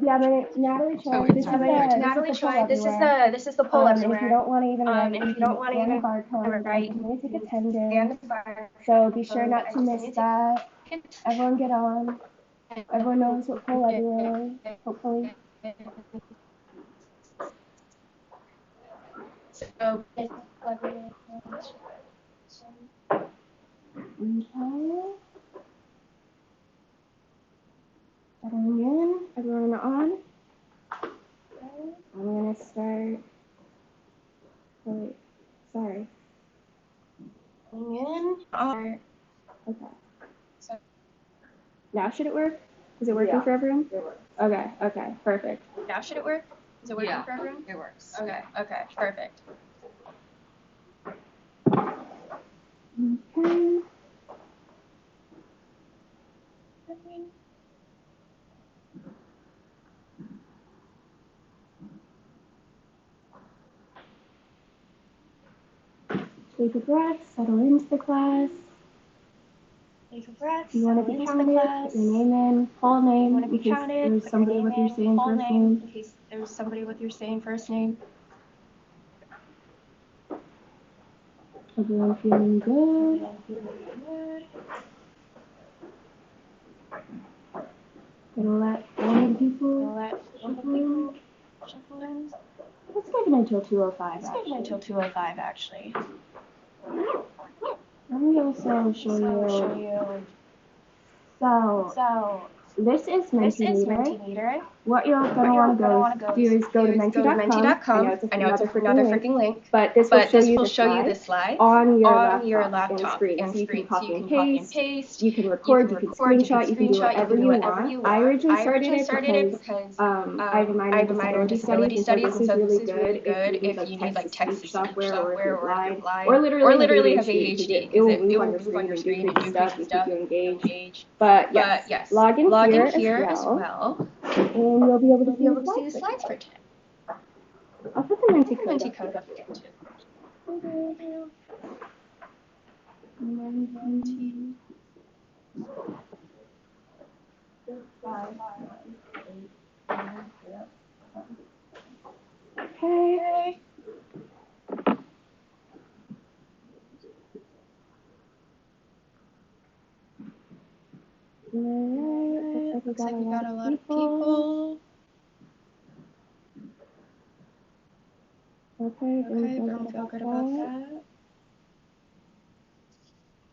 Yeah, but Natalie tried. This is the poll everywhere. If you don't want to even write, if you don't want to even write, you take attendance. So be sure not to miss that. Everyone get on. Everyone knows what poll everywhere is, hopefully. So, Okay. Settling in. Everyone on. I'm gonna start. Wait, sorry. in. Okay. Now should it work? Is it working for everyone? It works. Okay, perfect. Now should it work? Is it working for everyone? It works. Okay, perfect. Okay. Take a breath, settle into the class. Take a breath. You want to be counted, put your name in, full name, in case there's somebody with your same first name. In case there's somebody with your same first name. Everyone feeling good? Gonna let one of the people shuffle in. Let's give it until 2:05. Let's give it until 2:05 actually. Let me also show you. So this is Mentimeter. What you're going to want to do is go to menti.com. I know it's another freaking link. But this will show you the slides on your laptop and screen. So you can copy and paste. You can record, you can screenshot, you can do whatever you want. I originally started it because I have a minor in disability studies, and so this is really good if you need like text-to-speech software or if you're blind or literally have ADHD. It will move on your screen and do crazy stuff, keep you engaged. But yes, log in here as well. And you'll be able to see the slides for today. I'll put the Menti code up again too. Menti. Okay. Alright, looks like we got a lot of people. Okay, don't feel good about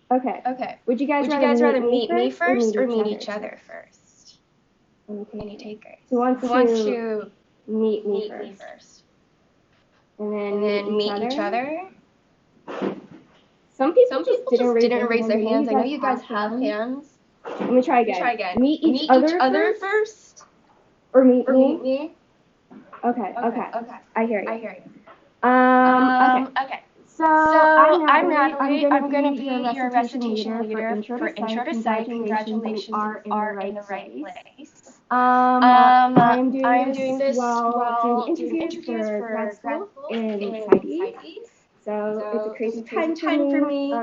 that. Okay. Would you guys rather meet me first or meet each other first? Any takers? Who wants to meet me first? And then meet each other? Some people just didn't raise their hands. I know you guys have hands. Let me try again. Meet each other first? Or meet me? Okay. I hear you. Okay. So I'm Natalie. I'm going to be your recitation leader for Intro to Psych. Congratulations, you are in the right place. I'm doing this while doing interviews for grad school in psych. So it's a crazy time for me.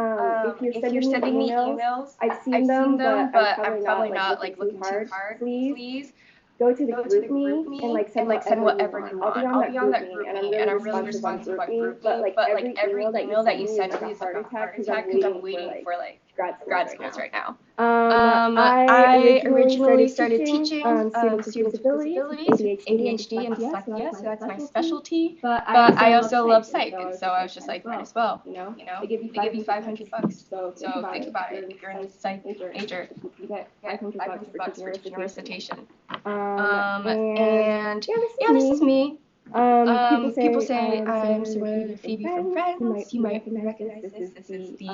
If you're sending me emails, I've seen them, but I'm probably not like looking too hard. Please go to the group me and send whatever you want. I'll be on that group me, and I'm really responsive on group me. But every email that you send me is like a heart attack because I'm waiting for like grad schools right now. I originally started teaching students with disabilities, ADHD and dyslexia, so that's my specialty. But I also love psych, and so I was just like, might as well. You know, they give you $500. So think about it. If you're in the psych major, you get $500 for teaching a recitation. And yeah, this is me. People say I'm similar to Phoebe from Friends. You might recognize this. This is the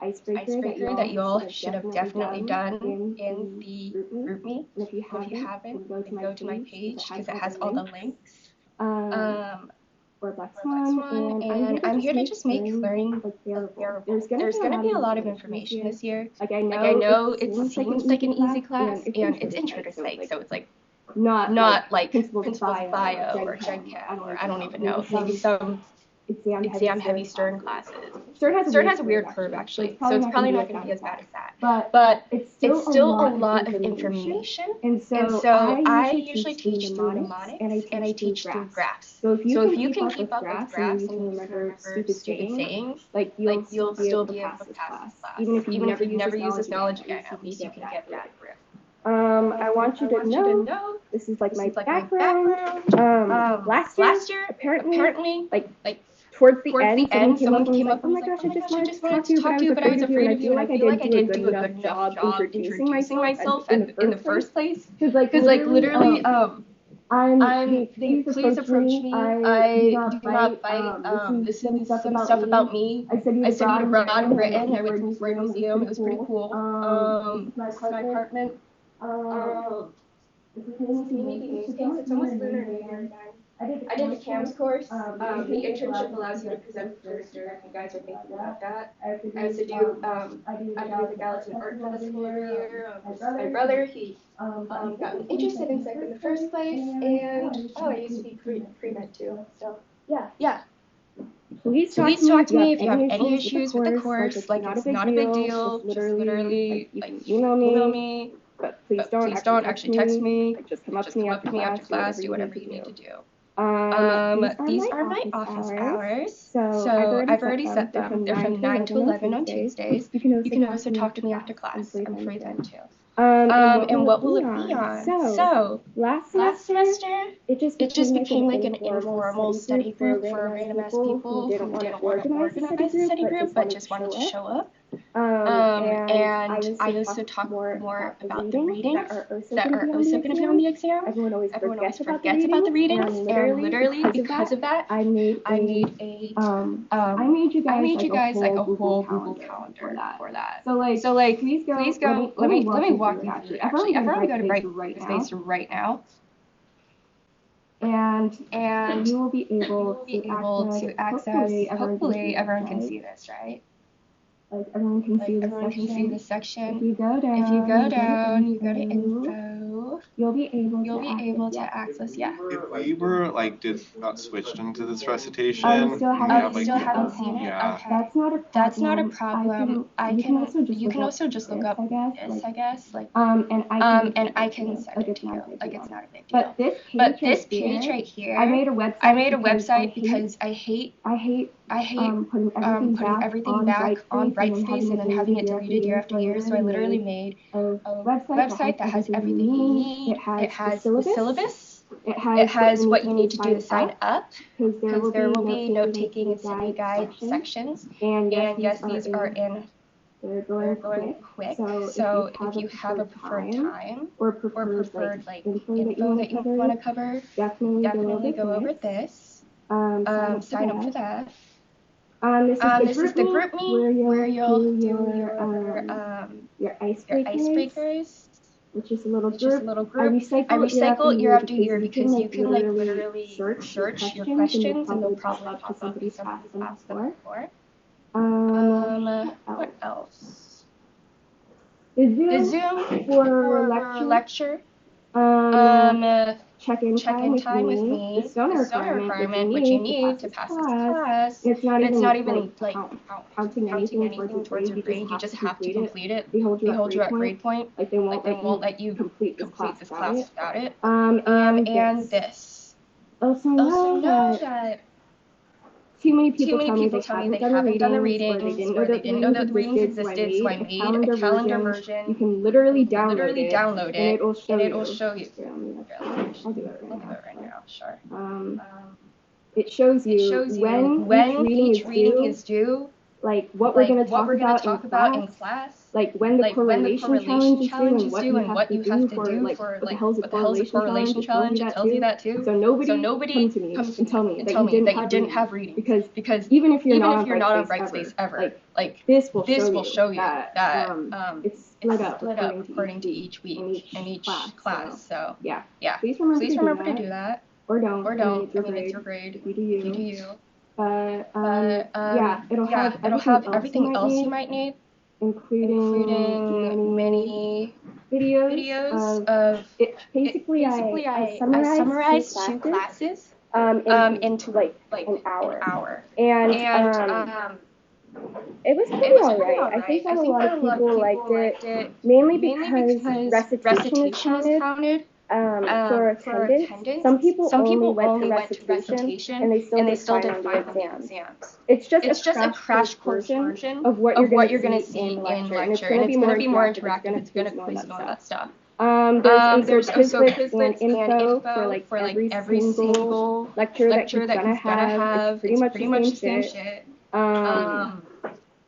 icebreaker that you all should have definitely done in the group me. If you haven't, then go to my page because it has all the links. Or Black Swan, and I'm here to just make learning bearable. There's gonna be a lot of information this year. Like I know it seems like an easy class, and it's intro to psych, so it's like not like principles bio or gen chem or I don't even know. Maybe some exam-heavy Stern classes. Stern Stern has a weird curve, actually, so it's probably not going to be as bad as that. But it's still a lot of information, and so I usually teach through mnemonics, and I teach through graphs. So if you can keep up with graphs and you can remember stupid sayings, like you'll still be able to pass this class. Even if you've never used this knowledge again, at least you can get that through. I want you to know this is like my background. Last year, apparently, like towards the end, someone came up and was like, oh my gosh, I just wanted to talk to you, but I was afraid of you, and I feel like I didn't do a good enough job introducing myself in the first place. Because literally, please approach me. I do not bite. This is some stuff about me. I studied abroad in Britain. I went to the museum. It was pretty cool. This is my apartment. This is Amy. It's almost Lunar New Year. I did the CAMS course. The internship allows you to present for Stern if you guys are thinking about that. I also do the Gallatin Art Festival every year. My brother, he got me interested in psych in the first place, and I used to be pre-med too. So yeah. Please talk to me if you have any issues with the course. Like, it's not a big deal. Just literally, like, email me. But please don't actually text me. Like, just come up to me after class, do whatever you need to do. These are my office hours. So I've already set them. They're from 9 to 11 on Tuesdays. You can also talk to me after class. I'm free then too. And what will it be on? So last semester, it just became like an informal study group for random ass people who didn't want to organize a study group but just wanted to show up. And I also talk more about the readings that are also going to be on the exam. Everyone always forgets about the readings, and literally because of that, I made you guys like a whole Google calendar for that. So like please go. Let me walk you through it. Actually, I've already go to Brightspace right now. And you will be able to access. Hopefully, everyone can see this, right? Like everyone can see this section. If you go down, you go to info. You'll be able to access. Yeah. If we were not switched into this recitation, still haven't seen it. Yeah. Okay. That's not a problem. You can also just look up this, I guess. Like and I can send it to you. Like, it's not a big deal. But this page right here, I made a website because I hate putting everything back on Brightspace and then having it deleted year after year. So I literally made a website that has everything you need. It has the syllabus. It has what you need to do to sign up, because there will be note-taking and study guide sections. And yes, these are in. They're going quick. So if you have a preferred time or preferred info that you want to cover, definitely go over this. Sign up for that. This is the group meet where you'll do your icebreakers, which is a little group. I recycle year after year because you can literally search your questions and they'll probably pop up if someone has asked them before. What else? The Zoom for lecture. Check-in time with me. The Stoner requirement, which you need to pass this class. It's not even counting anything towards your grade. You just have to complete it. They hold you at grade point. Like, they won't let you complete this class without it. And this. Also know that too many people tell me they haven't done the readings, or they didn't know that the readings existed, so I made a calendar version. You can literally download it, and it will show you. I'll do it right now, sure. It shows you when each reading is due, like what we're going to talk about in class, like when the correlation challenge is due, and what you have to do for what the hell's a correlation challenge. It tells you that too. So nobody come to me and tell me that you didn't have reading, because even if you're not on Brightspace ever, like this will show you that it's split up according to each week and each class. So yeah. Please remember to do that. Or don't. I mean, it's your grade. You do you. But yeah, it'll have everything else you might need, including many videos of it. Basically, I summarized two classes into like an hour. And it was pretty alright. I think that a lot of people liked it, mainly because recitation is counted for attendance. Some people only went to recitation and they still did fine on the exams. It's just a crash course version of what you're going to see in lecture, and it's going to be more interactive. It's going to quiz you on that stuff. There's also Quizlets and info for like every single lecture that you're gonna have. It's pretty much the same shit.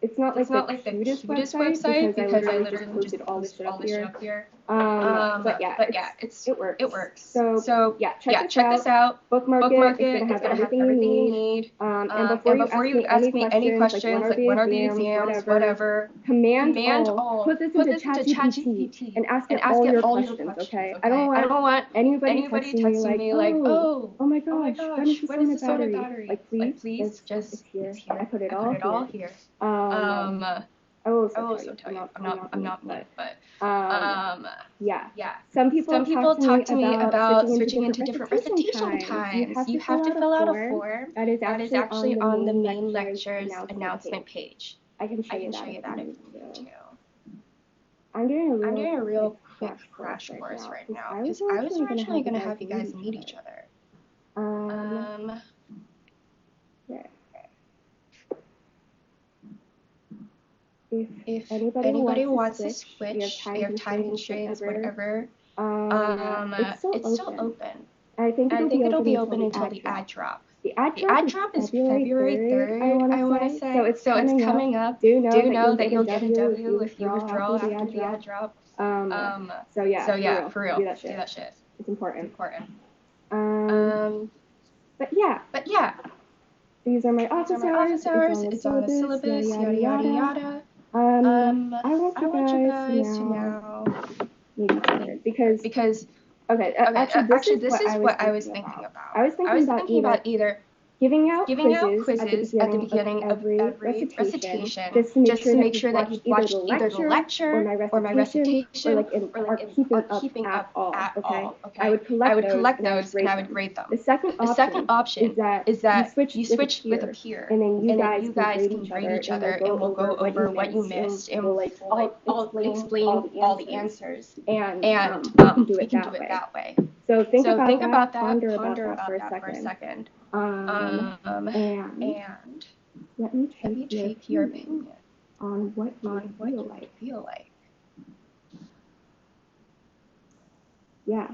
It's not like the cutest website because I literally just posted all this shit up here. But yeah, it works. So yeah, check this out. Bookmark it. It's gonna have everything you need. And before you ask me any questions, like when are the exams, whatever, command all, put this into ChatGPT and ask it all your questions. Okay? I don't want anybody texting me like, oh my gosh, when is the soda battery? Like please, it's here. I put it all here. I will also tell you, I'm not lit, but yeah. Some people talk to me about switching into different recitation times. You have to fill out a form that is actually on the main lecture's announcement page. I can show you that if you need to. I'm doing a real quick crash course right now because I was originally gonna have you guys meet each other. Yeah. If anybody wants to switch, you have time constraints, whatever, it's still open. I think it'll be open until the ad drop. The ad drop is February 3rd, I want to say. So it's coming up. Do know that you'll get a W if you withdraw after the ad drop. So yeah, for real, do that shit. It's important. But yeah. These are my office hours. It's on the syllabus. Yada yada. I want you guys to now maybe turn because actually this is what I was thinking about. I was thinking about either giving out quizzes at the beginning of every recitation just to make sure that you watch either the lecture or my recitation or keeping up at all. Okay? I would collect those and I would grade them. The second option is that you switch with a peer and then you guys can grade each other and we'll go over what you missed and we'll explain all the answers and we can do it that way. So think about that, ponder about that for a second. And let me take your opinion on what you feel like. Yeah.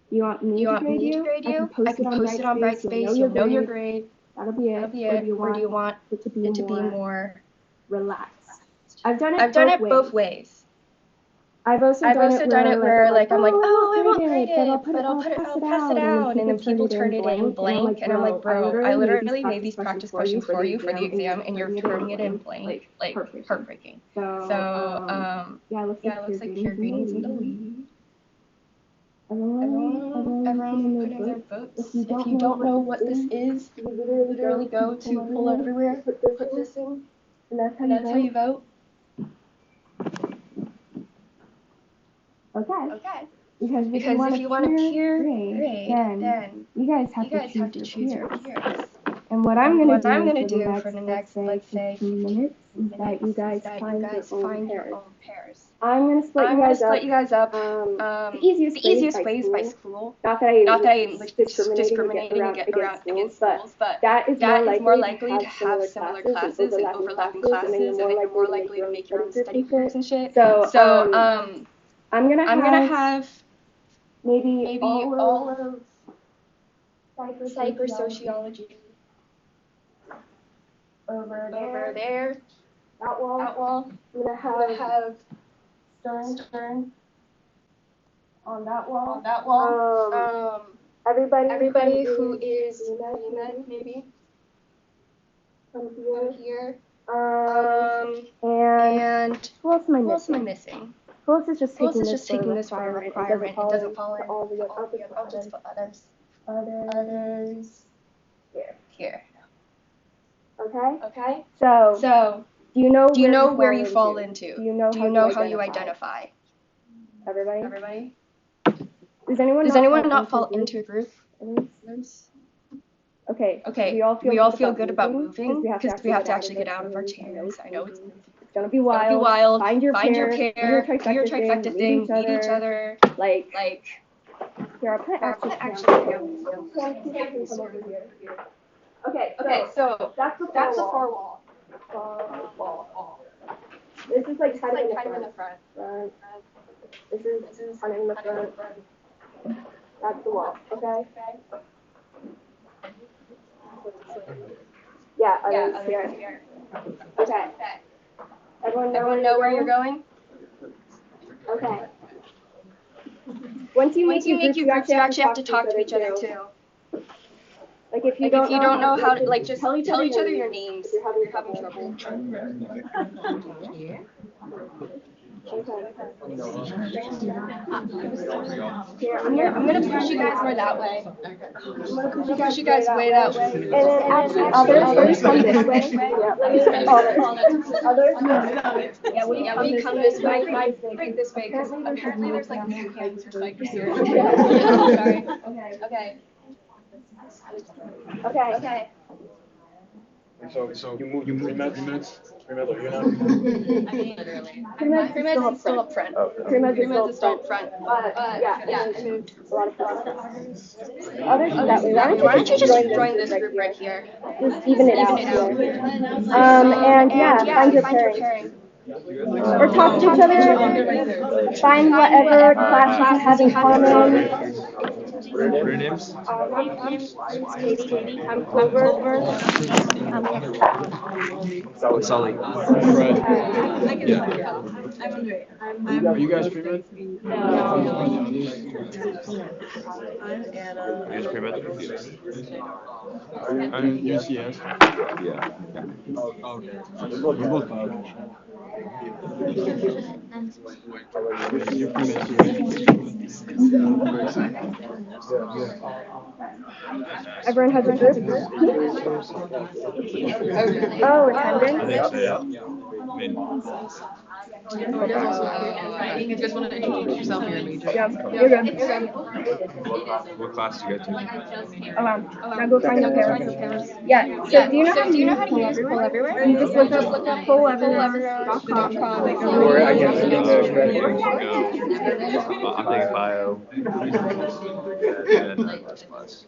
You want me to grade you? I can post it on Brightspace. You'll know your grade. That'll be it. Or do you want it to be more relaxed? I've done it both ways. I've also done it where like I'm like, oh, I won't grade it, but I'll pass it out, and then people turn it in blank, and I'm like, bro, I literally made these practice questions for you for the exam, and you're turning it in blank, like heartbreaking. So yeah, it looks like your grading's in the lead. Everyone put in their votes. If you don't know what this is, you literally go to Pull Everywhere, put this in, and that's how you vote. Okay. Because if you want a peer grade, then you guys have to choose your peers. And what I'm gonna do for the next, let's say, 15 minutes is that you guys find your own pairs. I'm gonna split you guys up. The easiest way is by school. Not that I'm discriminating against schools, but that is more likely to have similar classes and overlapping classes, and then you're more likely to make your own study groups and shit. So I'm gonna have maybe all of psych or sociology over there. That wall. I'm gonna have Stern on that wall. Everybody who is med maybe come here. And who else am I missing? Who else is just taking this for a requirement? It doesn't fall in all the others. I'll just put others. Others. Here. Okay. So do you know where you fall into? Do you know how you identify? Everybody? Does anyone not fall into a group? Okay. Okay, we all feel good about moving because we have to actually get out of our chairs. I know it's gonna be gonna be wild. wild. Find your pair, do your trifecta thing, meet each other. Like, here, I'll put actually. Okay, so that's the far wall. This is like kind of in the front. This is kind of in the front. That's the wall. Okay. Yeah, others here. Okay. Everyone know where you're going? Okay. Once you make your groups, you actually have to talk to each other too. Like if you don't know how to, like, just tell each other your names if you're having trouble. Okay. Here, I'm gonna push you guys more that way. I'm gonna push you guys way that way. And then actually others come this way. Others. Yeah, we come this way. Break this way because apparently there's like no hands for psych here. Sorry. Okay. So you move pre-meds? Pre-med, are you not? Pre-med is still up front. Pre-med is still up front. Yeah, I moved a lot of stuff. Others that way. Why don't you just join this group right here? Just even it out. And yeah, find your pairing. Or talk to each other. Find whatever classes you have in common. What are your names? Katie. I'm Clover. Sully. Fred. Yeah. Are you guys pre-med? No. Are you guys pre-med? I'm UCS. Yeah. Okay. You're both biology. You're pre-med. Everyone has a group? Oh, attendance? I think so, yeah. You just want to introduce yourself and your major. Yeah, you're good. What class do you go to? Now go find your parents. Yeah, so do you know how to use Pull Everywhere? You just look up polleverywhere.com. Don't worry, I can see I'm taking bio. And then class.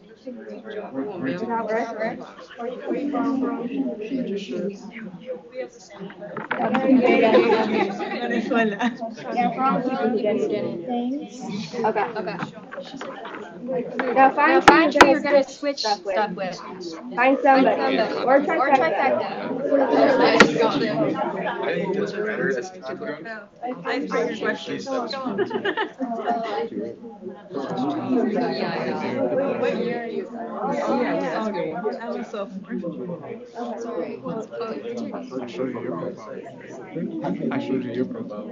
Okay. Now find who you're gonna switch stuff with. Find somebody. Or trifecta. I think this is better as time goes. Icebreaker questions. What year are you? I was sophomore. I showed you your profile.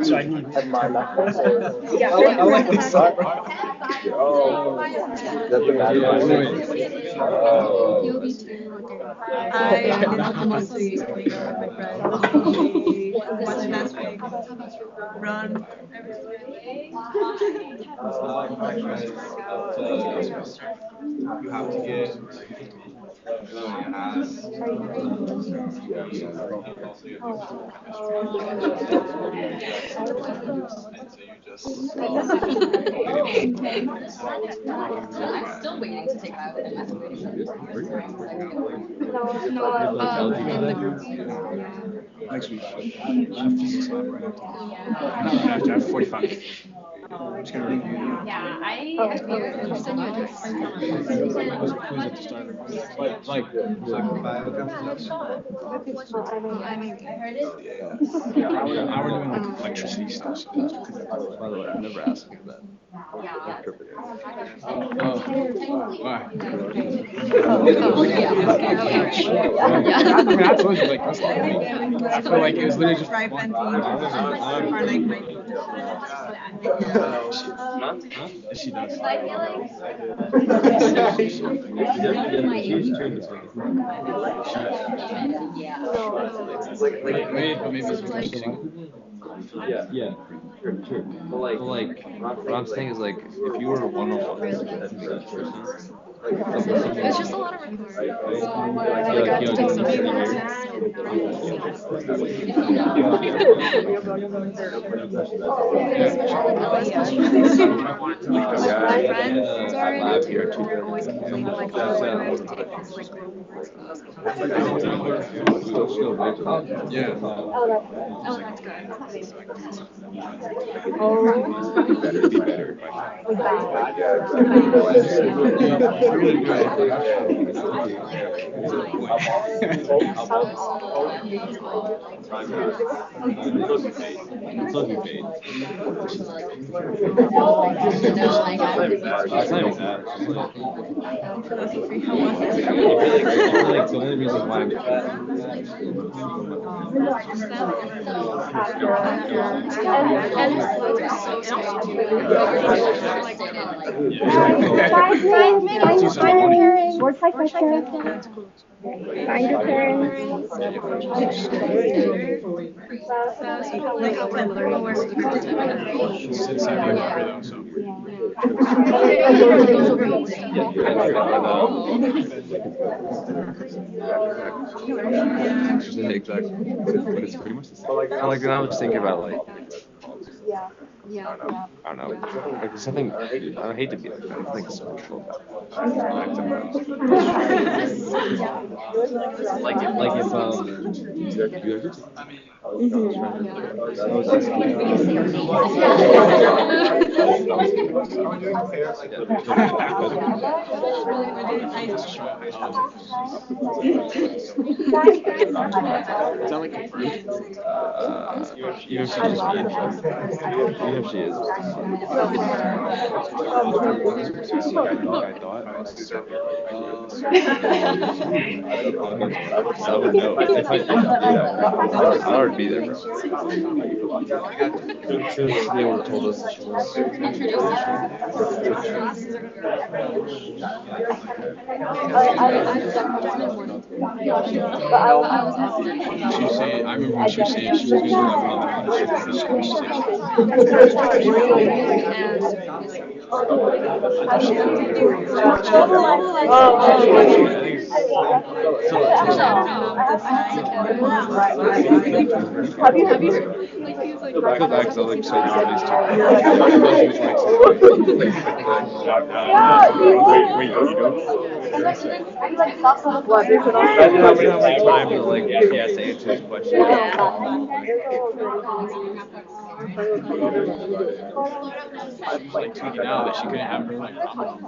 So I need my left. I like this song. I did mostly with my friends. Watch last week. Run. You have to get I'm still waiting to take out in the group. next week. I have physics lab right after. I have 45 minutes. I'm just gonna review you. Yeah, I'll send you a list. Like I were doing like electricity stuff. So by the way, I've never asked you that. Why? I told you, like, I feel like it was literally just Stripe and teams are like my go-to. She does. I feel like But maybe it's because she's Yeah, sure. But like, what I'm saying is like, if you were to one-on-one with that person, It's just a lot of recording. like, Like, I have to take some videos. Friends already here too. always complain like, oh, I have to take this like group. yeah. Oh, that's good. It'd be better. It's looking fade. Like the only reason why Work like my parents. Find your parents. Like how to learn more with the content. She said same thing about her though, so. Exactly. But it's pretty much the same. Like then I was thinking about like I don't know. Like there's something I hate to be like that. There's nothing special about it. Like if Is that like confirmed? even if she just even if she is. I would know. If I do I would be there, bro. They would have told us that she was. She was saying, I remember when she was saying she was going to do like one of the I feel bad because I was like so nervous too. Wait, you go? Imagine how many times like he has to answer his question. She was like tweaking out that she couldn't have her like prom.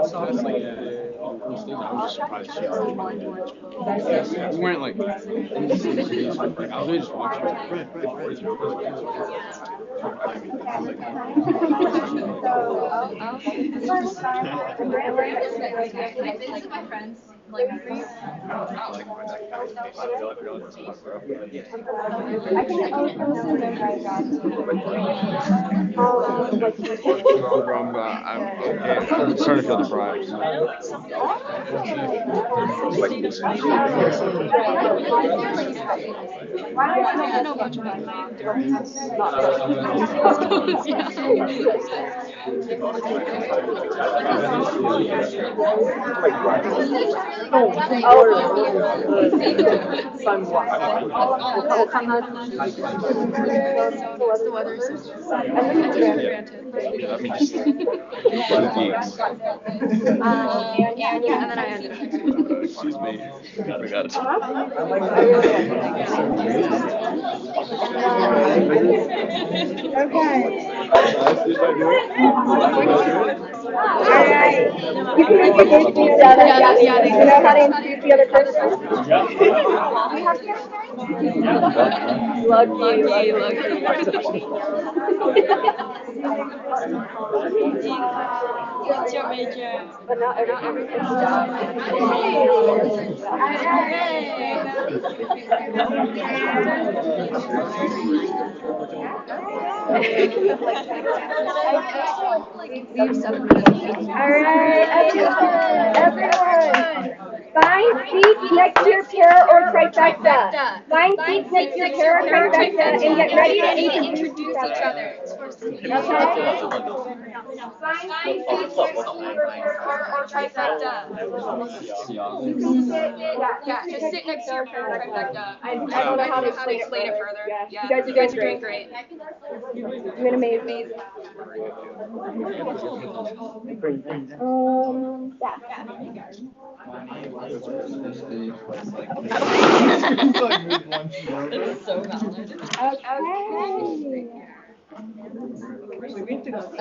So that's like those things I was surprised she we weren't like in the same space. Like I was really just watching like I visit my friends like I'm starting to feel deprived. I know much about the weather is so I took it for granted. I mean, just 2 geeks. And then I ended. Excuse me. I got it. Okay. Alright. You can introduce the other person. You know how to introduce the other person? Lucky. What's your major? But not everything's done. Alright, everyone. Find seats next to your pair or trifecta. Find seats next to your pair or trifecta and get ready to introduce each other. Okay? Find seats next to your pair or trifecta. Just sit next to your pair or trifecta. I don't know how to explain it further. Yeah. You guys are doing great. You're doing amazing. Yeah. It's so valid.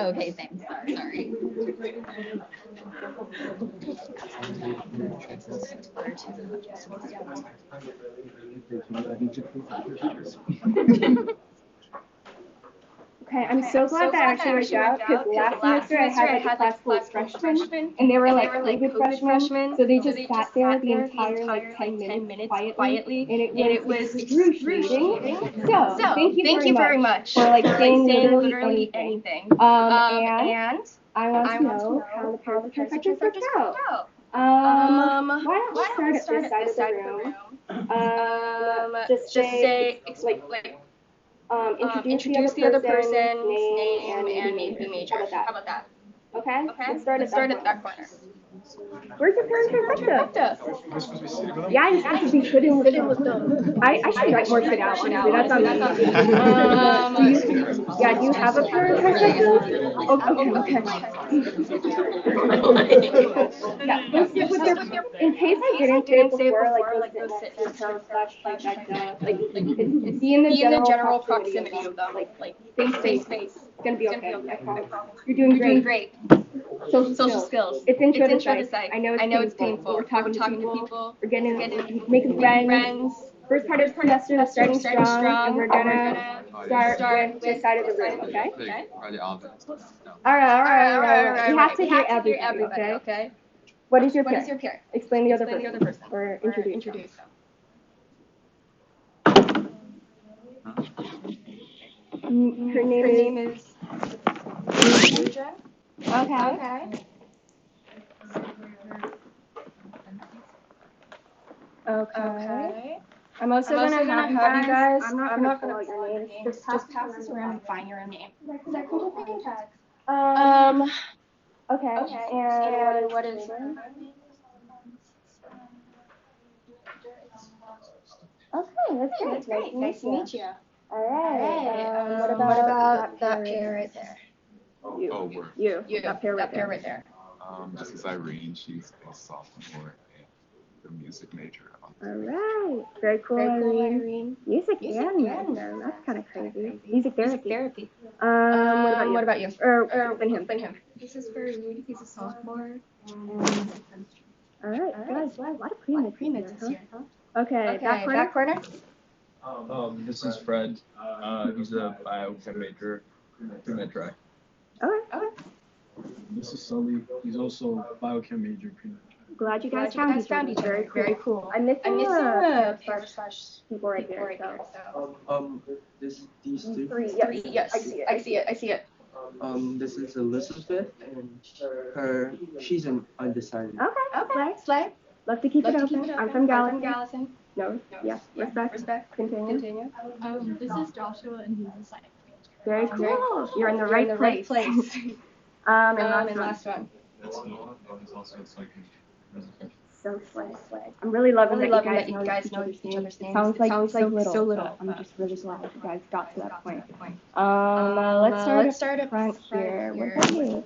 Okay, thanks. Sorry. Okay, I'm so glad that actually worked out because last semester I had like a class full of freshmen and they were like COVID freshmen, so they just sat there the entire like 10 minutes quietly and it was excruciating. So thank you very much for like saying literally anything. And I want to know how the parents of trifectas worked out. Why don't we start at this side of the room? Just say introduce the other person's name and maybe major. How about that? Okay? Let's start at that corner. Where's your parents' trifecta? Yeah, I'm supposed to be sitting with them. I should write more shit out, honestly. That's on me. Do you have a parent trifecta? Okay. Yeah, go sit with your, in case I didn't say it before, like, go sit next to your parent / trifecta. Like, be in the general proximity of them. Like, face. It's gonna be okay. I promise. You're doing great. Social skills. It's intro to psych. I know it's painful. We're talking to people. We're making friends. First part of the semester is starting strong, and we're gonna start with this side of the room, okay? All right. You have to hear everybody, okay? What is your peer? Explain the other person. Or introduce. Her name is Okay. I'm also gonna have you guys. I'm not gonna call your names. Just pass this around and find your own name. Okay. And what is your name? Okay, that's great. Nice to meet you. All right. What about that pair right there? You. That pair right there. This is Irene. She's a sophomore and the music major. All right. Very cool, Irene. Music and medicine. That's kind of crazy. Music therapy. What about you? Or him. This is for Rudy. He's a sophomore. All right. Guys, a lot of pre-meds this year, huh? Okay. Back corner. This is Fred. He's a biochem major, pre-med track. Okay. This is Sully. He's also biochem major. Glad you guys found each other. Very cool. I'm missing a slash people right there. So. These three. Yes. I see it. This is Elizabeth, and she's an undecided. Okay. Slay. Love to keep it open. I'm from Gallatin. No. Yes. Respect. Continue. This is Joshua, and he's a psych. Very cool. You're in the right place. And last one. So slay. I'm really loving that you guys know each other's names. It sounds like so little. I'm just really glad you guys got to that point. Let's start up front here. What about you?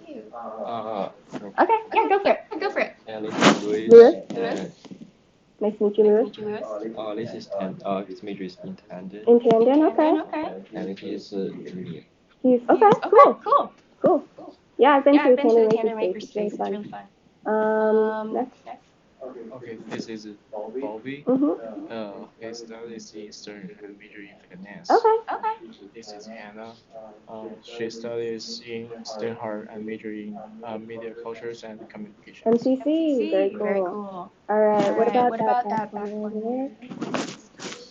Okay, yeah, go for it. Annie, Louis. Nice to meet you, Louis. This is his major is in tandem. In tandem, okay. And he is a junior. He's okay. Cool. Yeah, I've been to a tandem maker space. It's really fun. Next. Okay, this is Bobby. He studies Eastern and major in finance. Okay. This is Hannah. She studies in Stanford and major in media cultures and communications. MCC. Very cool. All right. What about that background over there?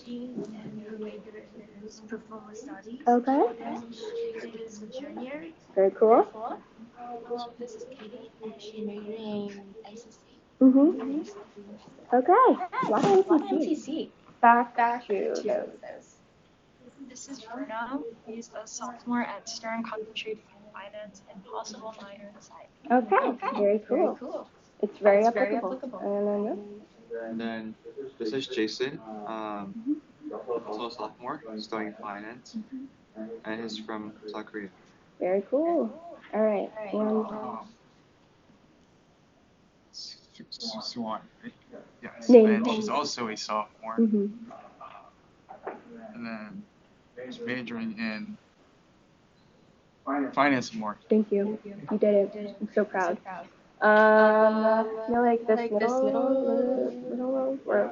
And her major is performance studies. Okay. And she is a junior. Very cool. This is Katie, and she majored in ACC. Okay. Why MCC? Back to those. This is Bruno. He's a sophomore at Stern concentrating in finance and possible minor in psych. Okay. Very cool. It's very applicable. And then this is Jason, also a sophomore, studying finance, and he's from South Korea. Very cool. All right. Swan, right? Yes. Name. And she's also a sophomore. And then she's majoring in finance and marketing. Thank you. You did it. I'm so proud. You're like this middle row?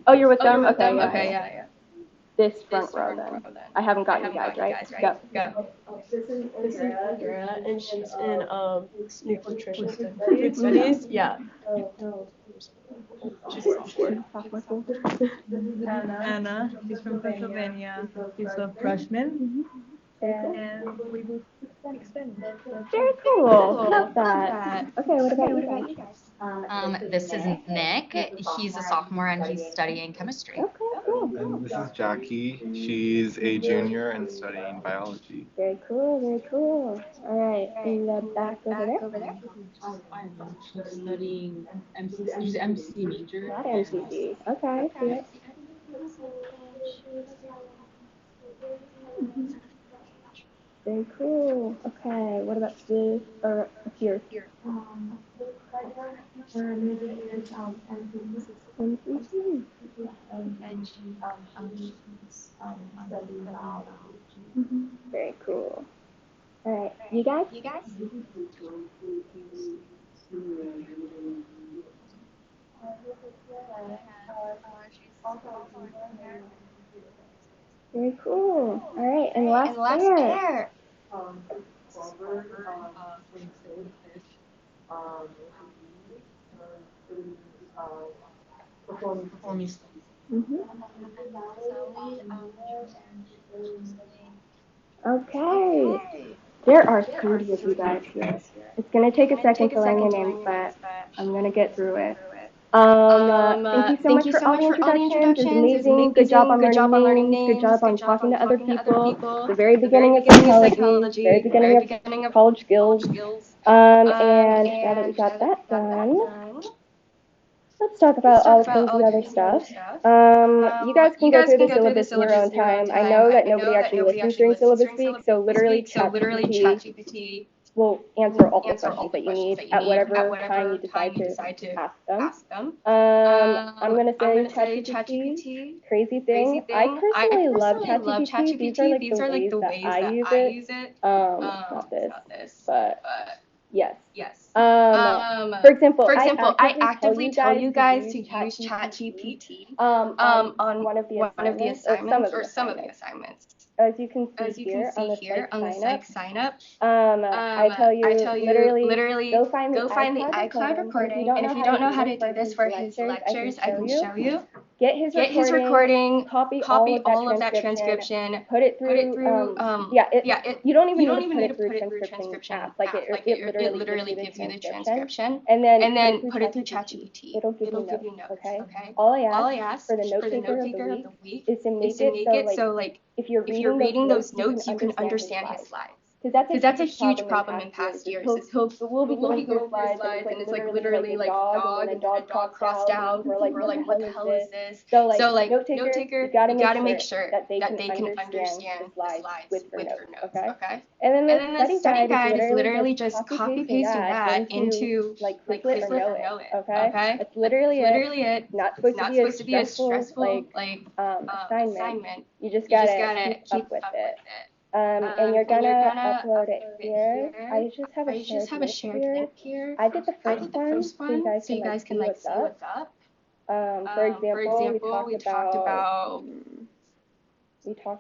Oh, you're with them? Okay, yeah. This front row then. I haven't got you guys, right? Go. This is Andrea, and she's in nutrition food studies. Yeah. She's a sophomore. Anna, she's from Pennsylvania. She's a freshman. And we both extended. Very cool. Love that. Okay, what about you guys? This is Nick. He's a sophomore and he's studying chemistry. Okay, cool. And this is Jackie. She's a junior and studying biology. Very cool. All right, in the back over there. She's studying MCC. She's an MC major. Not MCC. Okay. Yeah. Very cool. Okay, what about this or here? MCC. Very cool. All right, you guys? Very cool. All right, and last pair. Performing studies. Okay. There are 30 of you guys here. It's going to take a second to learn your names, but I'm going to get through it. Thank you so much for all the introductions. It was amazing. Good job on learning names. Good job on talking to other people. The very beginning of psychology. Very beginning of college skills. And now that we got that done, let's talk about all the crazy other stuff. You guys can go through the syllabus in your own time. I know that nobody actually listens during syllabus week, so literally ChatGPT will answer all the questions that you need at whatever time you decide to ask them. I'm going to say ChatGPT, crazy thing. I personally love ChatGPT. These are like the ways that I use it. Not this, but yes. For example, I actively tell you guys to use ChatGPT on one of the assignments or some of the assignments. As you can see here on the psych sign up, I tell you literally go find the iCloud recording, and if you don't know how to do this for his lectures, I can show you. Get his recording, copy all of that transcription, put it through, you don't even need to put it through transcription app, it literally gives you the transcription, and then put it through ChatGPT. It'll give you notes, okay? All I ask for the note taker of the week is to make it so, like, if you're reading those notes, you can understand his slides. because that's a huge problem in past years. Is we'll be going through your slides, and it's like literally like a dog, and then a dog crossed out. We're like, what the hell is this? So like, note taker, you gotta make sure that they can understand the slides with your notes, okay? And then the study guide is literally just copy pasting that into like Quizlet or Know It, okay? That's literally it. Not supposed to be a stressful like assignment. You just gotta keep up with it. And you're gonna upload it here. I just have a shared link here. I did the first one so you guys can like see what's up. For example, we talked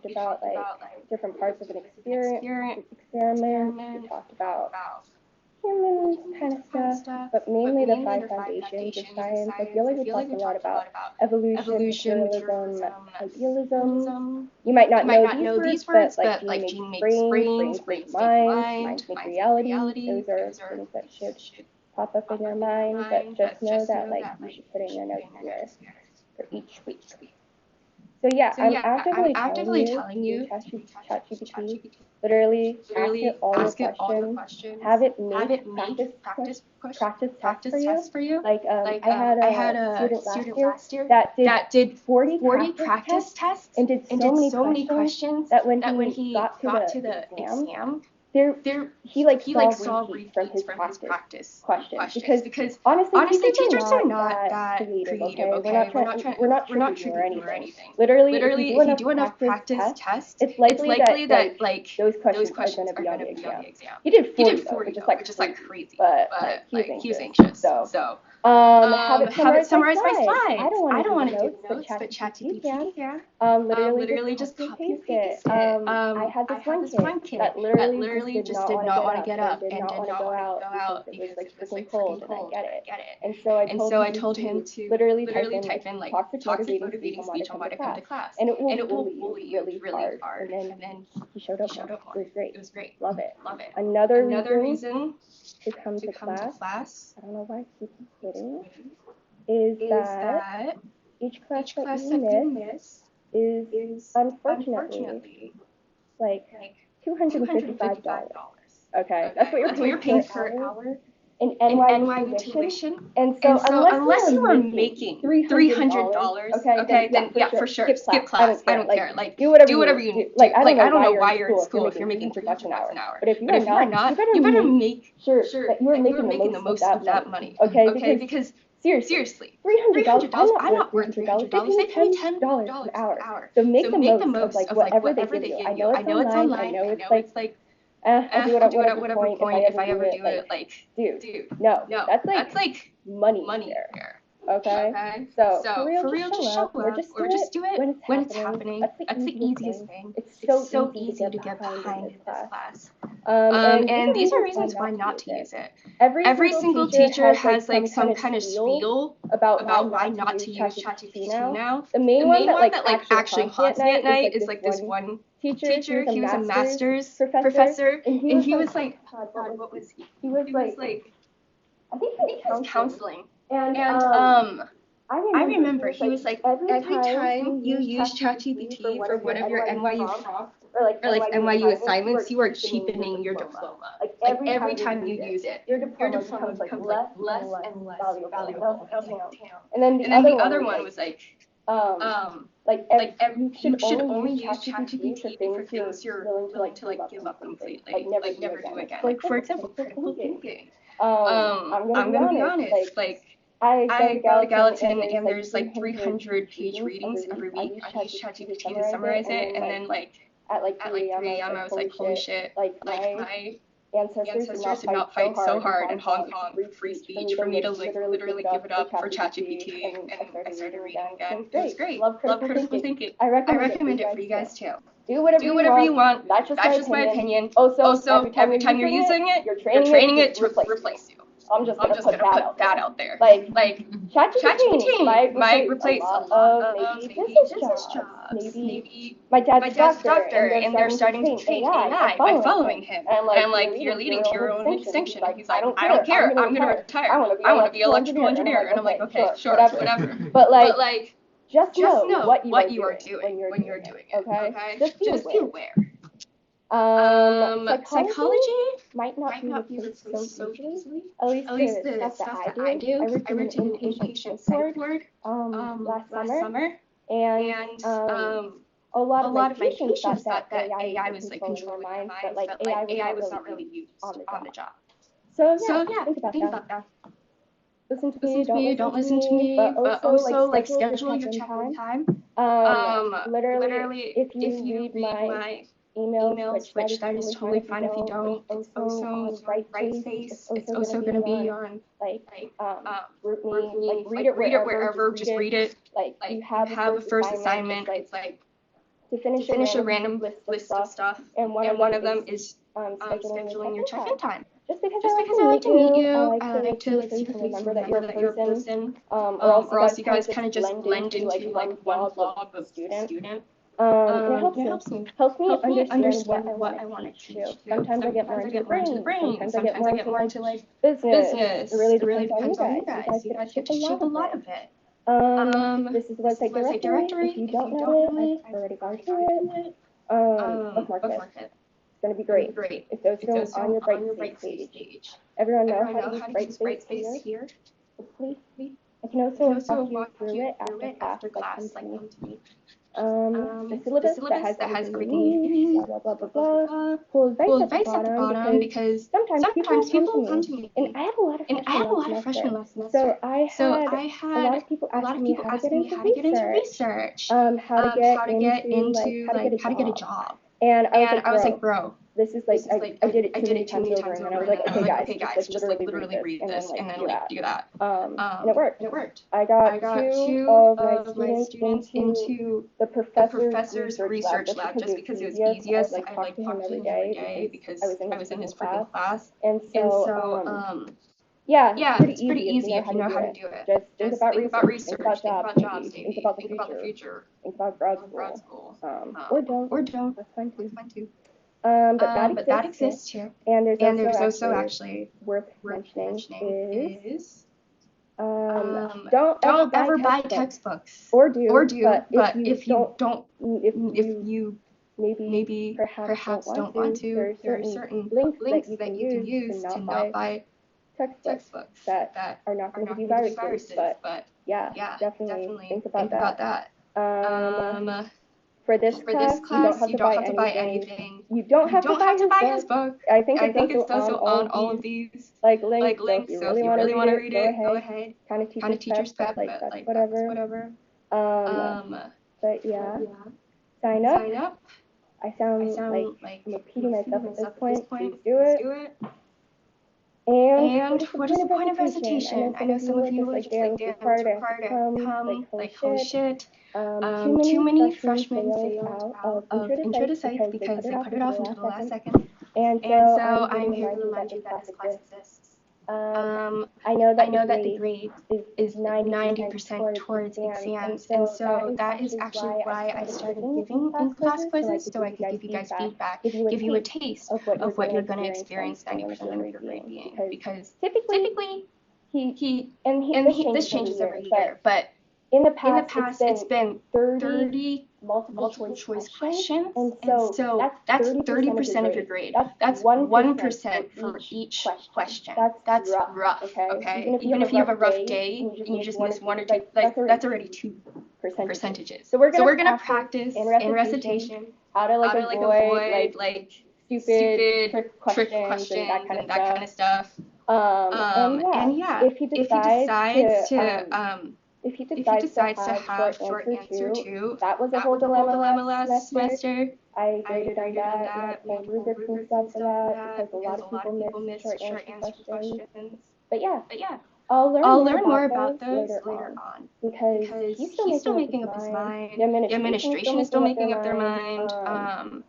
about like different parts of an experiment. We talked about humans kind of stuff, but mainly the 5 foundations of science. I feel like we talked a lot about evolution, materialism, idealism. You might not know these words, but like gene makes brains make minds make reality. Those are things that should pop up in your mind, but just know that like you should put in your notes here for each week. So yeah, I'm actively telling you to ChatGPT. Literally ask it all the questions. Have it make practice tests for you. Like I had a student last year that did 40 practice tests and did so many questions that when he got to the exam, he saw repeats from his practice questions because honestly teachers are not that creative, okay? We're not tricky or anything. Literally if you do enough practice tests, it's likely that like those questions are going to be on the exam. He did 40 though, which is like crazy, but he was anxious. So have it summarized by slide. I don't want to do notes, but ChatGPT can. Literally just copy and paste it. I had this one kid that literally just did not want to get up and did not want to go out because it was like freaking cold and I get it. And so I told him to literally type in like toxic motivating speech on why to come to class. And it will bully you really hard. And then he showed up more. It was great. Love it. Another reason to come to class, I don't know why I keep kidding, is that each class that you miss is unfortunately like $255. Okay, that's what you're paying per hour in NYU tuition. And so unless you are making $300, okay, then yeah, for sure, skip class. I don't care. Like do whatever you need. Like I don't know why you're in school if you're making $300 an hour. But if you are not, you better make sure that you are making the most of that money. Okay, because seriously, $300, I'm not worth $300. They pay me $10 an hour. So make the most of like whatever they give you. I know it's online. I know it's like I'll do whatever point if I ever do it. Like, dude, no, that's like money there. Okay? So for real, just show up or just do it when it's happening. That's the easiest thing. It's so easy to get behind in this class. And these are reasons why not to use it. Every single teacher has like some kind of spiel about why not to use ChatGPT now. The main one that like actually haunts me at night is like this one teacher. He was a master's professor, and he was like, God, what was he? He was like, I think he was counseling. And I remember he was like, every time you use ChatGPT for one of your NYU prompts or like NYU assignments, you are cheapening your diploma. Like every time you use it, your diploma becomes like less and less valuable. And then the other one was like, you should only use ChatGPT for things you're willing to like give up completely, like never do again. Like for example, critical thinking. I'm gonna be honest, like I go to Gallatin and there's like 300-page readings every week. I use ChatGPT to summarize it, and then like at 3 a.m. I was like, holy shit, like my ancestors did not fight so hard in Hong Kong for free speech for me to like literally give it up for ChatGPT, and I started reading again. It was great. Love critical thinking. I recommend it for you guys too. Do whatever you want. That's just my opinion. Also, every time you're using it, you're training it to replace you. I'm just gonna put that out there. Like ChatGPT might replace a lot of maybe business jobs. Maybe my dad's doctor, and they're starting to train AI by following him. And like you're leading to your own extinction. He's like, I don't care. I'm gonna retire. I want to be an electrical engineer. And I'm like, okay, sure, whatever. But like, just know what you are doing when you're doing it. Okay? Just be aware. Psychology might not be replaced so easily. At least the stuff that I do. I worked in an inpatient psych ward last summer, and a lot of my patients thought that AI was like controlling their minds, but like AI was not really used on the job. So yeah, think about that. Listen to me, don't listen to me, but also like schedule your check-in time. Literally, if you read my emails, which that is totally fine if you don't. It's also on Right Space. It's also gonna be on like Group Me. Like read it wherever. Just read it. Like you have a first assignment. It's like to finish a random list of stuff, and one of them is scheduling your check-in time. Just because I like to meet you, I like to see if you remember that you're a person, or else you guys kind of just blend into like one blob of student. And it helps me understand what I want to teach. Sometimes I get more into the brain, sometimes I get more into like business. It really depends on you guys. You guys get to shape a lot of it. This is the website directory. If you don't know it, I've already gone through it. Bookmark it. It's going to be great. If those are on your Bright Space page. Everyone know how to use Bright Space here? Hopefully. I can also walk you through it after class, like come to me. The syllabus that has everything you need, blah. Cool advice at the bottom because sometimes people come to me. And I had a lot of freshmen last semester. So I had a lot of people asking me how to get into research, how to get into how to get a job. And I was like, bro, this is like, I did it too many times over, and then I was like, okay guys, just like literally read this, and then like do that. And it worked. I got two of my students into the professor's research lab just because it was easiest. I like talked to him every day because I was in his freaking class. And so yeah, it's pretty easy if you know how to do it. Just think about research, think about jobs, think about the future, think about grad school. Or don't. That's fine too. But that exists too. And there's also actually worth mentioning is don't ever buy textbooks. Or do. But if you maybe perhaps don't want to, there are certain links that you can use to not buy textbooks that are not going to give you viruses. But yeah, definitely think about that. For this class, you don't have to buy anything. You don't have to buy his book. I think it's also on all of these like links. So if you really want to read it, go ahead. Kind of teacher's pet, but like whatever. But yeah, sign up. I sound like I'm repeating myself at this point. Please do it. And what is the point of presentation? I know some of you were just like, damn, it's required to come, like, holy shit. Too many freshmen failed out of intro to psych because they put it off until the last second. And so I'm here to remind you that this class exists. I know that the grade is 90% towards exams, and so that is actually why I started giving in-class quizzes, so I could give you guys feedback, give you a taste of what you're going to experience 90% of your grade being, because typically this changes every year, but in the past it's been 30 multiple choice questions, and so that's 30% of your grade. That's 1% for each question. That's rough, okay? Even if you have a rough day and you just miss one or two, like that's already 2 percentages. So we're gonna practice in recitation how to avoid like stupid trick questions and that kind of stuff. And yeah, if he decides to have short answer two, that was a whole dilemma last semester. I graded on that, and rubrics and stuff for that, because a lot of people miss short answer questions. But yeah, I'll learn more about those later on, because he's still making up his mind. The administration is still making up their mind.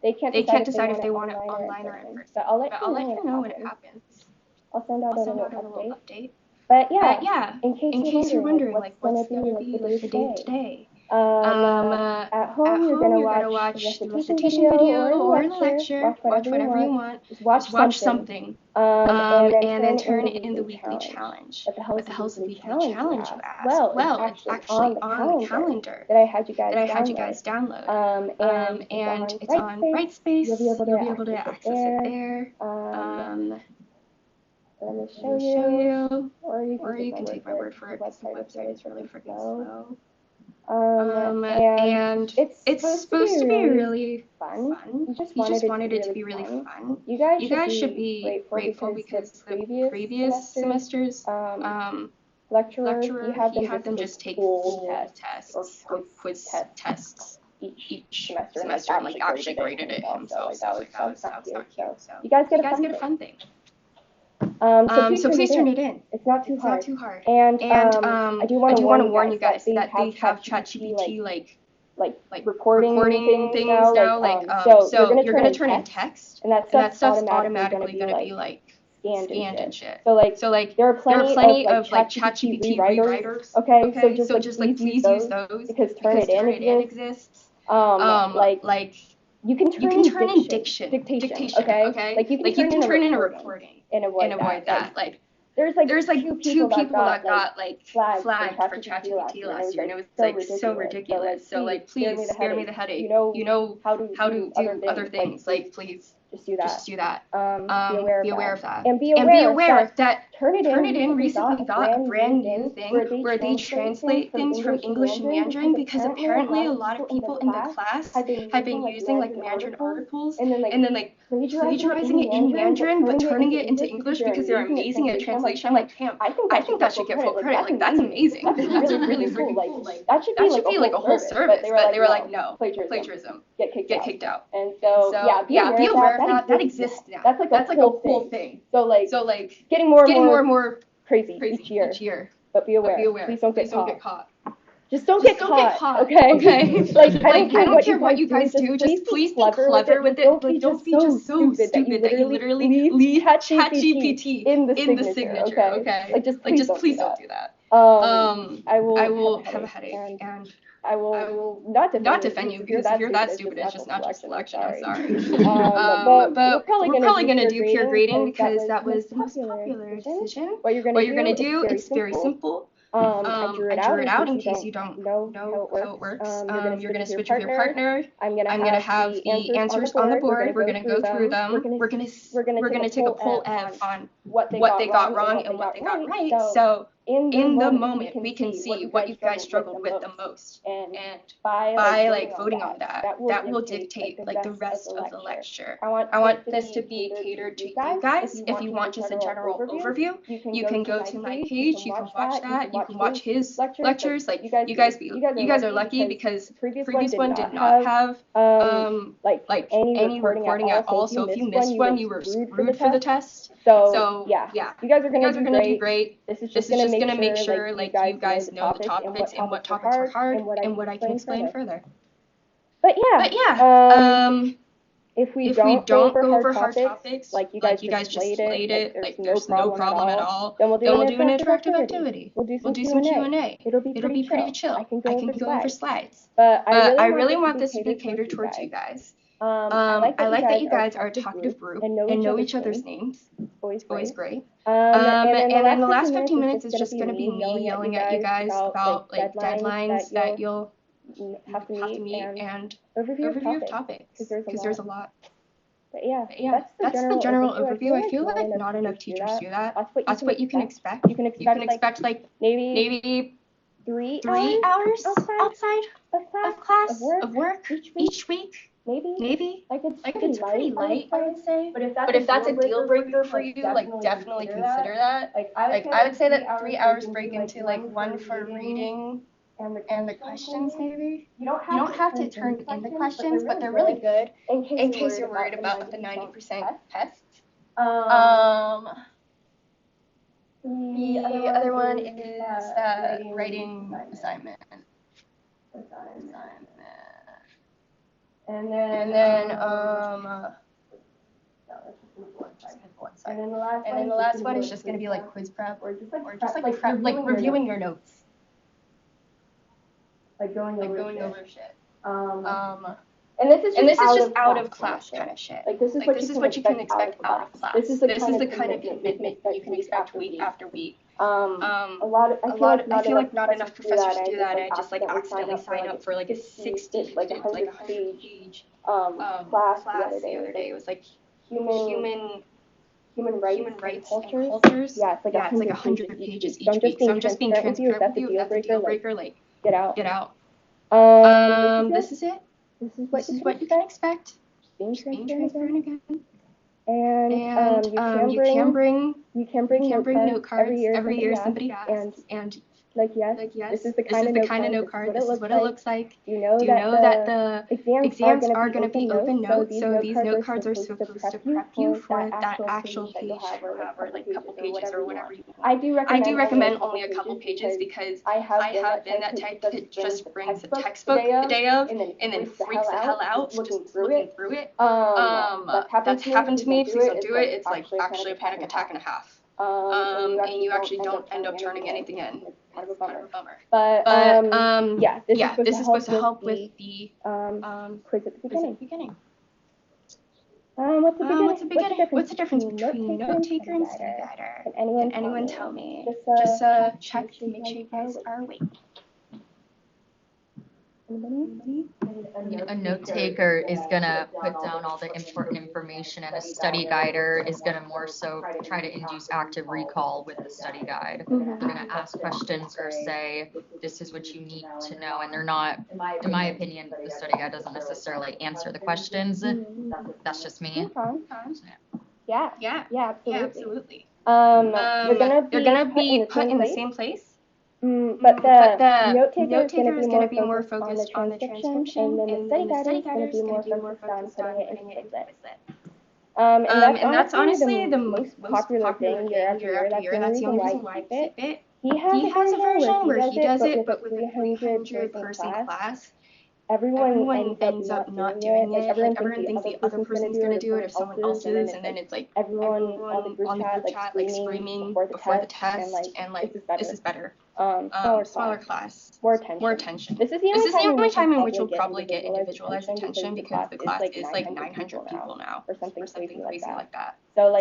They can't decide if they want it online or in person. But I'll let you know when it happens. I'll send out a little update. But yeah, in case you're wondering, like, what's gonna be like the day today? At home, you're gonna watch the recitation video or in the lecture. Watch whatever you want. Just watch something. And then turn it in the weekly challenge. What the hell's the weekly challenge, you ask? Well, it's actually on the calendar that I had you guys download. And it's on Brightspace. You'll be able to access it there. Let me show you. Or you can take my word for it, because the website is really freaking slow. And it's supposed to be really fun. You just wanted it to be really fun. You guys should be grateful because the previous semesters, lecturers, he had them just take full tests or quiz tests each semester and like actually graded it himself. So that was cute. So you guys get a fun thing. So please turn it in. It's not too hard. And I do want to warn you guys that they have ChatGPT like recording things now. So you're gonna turn in text, and that stuff's automatically gonna be like scanned and shit. So like there are plenty of like ChatGPT rewriters. Okay, so just like please use those because turn it in exists. Like you can turn in dictation. Okay, like you can turn in a recording and avoid that. Like there's like two people that got like flagged for ChatGPT last year, and it was like so ridiculous. So like please spare me the headache. You know how to do other things. Like please just do that. Be aware of that. And be aware that Turn It In recently got a brand new thing where they translate things from English to Mandarin, because apparently a lot of people in the class have been using like Mandarin articles and then like plagiarizing it in Mandarin but turning it into English because they're amazing at translation. I'm like, damn, I think that should get full credit. Like that's amazing. That's really freaking cool. Like that should be like a whole service. But they were like, no, plagiarism. Get kicked out. And so yeah, be aware of that. That exists now. That's like a whole thing. So like getting more and more crazy each year. But be aware. Please don't get caught. Just don't get caught. Okay. Like I don't care what you guys do. Just please be clever with it. Like don't be just so stupid that you literally leave ChatGPT in the signature. Okay. Like just please don't do that. I will have a headache and I will not defend you because if you're that stupid, it's just natural selection. I'm sorry. But we're probably gonna do peer grading because that was the most popular decision. What you're gonna do, it's very simple. I drew it out in case you don't know how it works. You're gonna switch with your partner. I'm gonna have the answers on the board. We're gonna go through them. We're gonna take a poll on what they got wrong and what they got right. So in the moment, we can see what you guys struggled with the most, and by like voting on that will dictate like the rest of the lecture. I want this to be catered to you guys. If you want just a general overview, you can go to my page. You can watch that. You can watch his lectures. Like you guys are lucky because the previous one did not have like any recording at all. So if you missed one, you were screwed for the test. So yeah, you guys are gonna do great. This is just gonna make sure like you guys know the topics and what topics are hard and what I can explain further. But yeah, if we don't go over hard topics, like you guys just slayed it, like there's no problem at all, then we'll do an interactive activity. We'll do some Q&A. It'll be pretty chill. I can go over slides. But I really want this to be catered towards you guys. I like that you guys are a talkative group and know each other's names. Always great. And then the last 15 minutes is just gonna be me yelling at you guys about like deadlines that you'll have to meet and overview of topics because there's a lot. But yeah, that's the general overview. I feel like not enough teachers do that. That's what you can expect. You can expect like maybe 3 hours outside of class of work each week. Maybe like it's pretty light, I would say. But if that's a deal breaker for you, like definitely consider that. Like I would say that 3 hours break into like 1 for reading and the questions maybe. You don't have to turn in the questions, but they're really good in case you're worried about the 90% tests. The other one is writing assignment. And then the last one is just gonna be like quiz prep or just like prep, like reviewing your notes. like going over shit. And And this is just just out of class class kind of shit. Like this is what you can expect out of class. This is the kind of commitment you can expect week after week. I I feel like not enough professors do that. and I just like accidentally sign up for like a 60, like like 100 100-page class class the other day. It was like human rights and cultures. cultures. Yeah, it's like 100 pages each So I'm week. So I'm just being transparent with you. If that's a deal breaker, like get out. get out. This is it. This is This is what you can expect. Being Being transparent transparent again. again. And You can bring note cards every year. Somebody asks, and like yes, yes, this is the kind of note card. This is what it looks like. You know Do you know that the the exams are going to be open notes? so these note cards are supposed to prep you for that actual page you'll have, or like couple pages, or whatever you want. I do recommend only a couple pages because I have been that type that just brings the textbook the day of and then freaks the hell out just looking through it. That's happened to me. Please don't do it. It's like actually a panic attack and a half. And you actually don't end up turning anything in. It's kind of a bummer. But yeah, this is supposed to help with the quiz at the beginning. What's the difference between note taker and study guider? Can anyone tell me? Just check to make sure you guys are awake. A note taker is gonna put down all the important information, and a study guider is gonna more so try to induce active recall with the study guide. They're gonna ask questions or say, this is what you need to know, and they're not, in my opinion, the study guide doesn't necessarily answer the questions. That's just me. Yeah, absolutely. They're gonna be put in the same place. But the note taker is going to be more focused on the transcription, and the study guide is going to be more focused on putting it into Quizlet. And that's honestly the most popular thing year after year. That's the only reason why I keep it. He has a version where he does it, but with a 300-person class. Everyone ends up not doing it. Like everyone thinks the other person's gonna do it if someone else is, and then it's like everyone on the group chat like screaming before the test, and like this is better. Smaller class, more attention. This is the only time in which you'll probably get individualized attention because the class is like 900 people now, or something crazy like that. So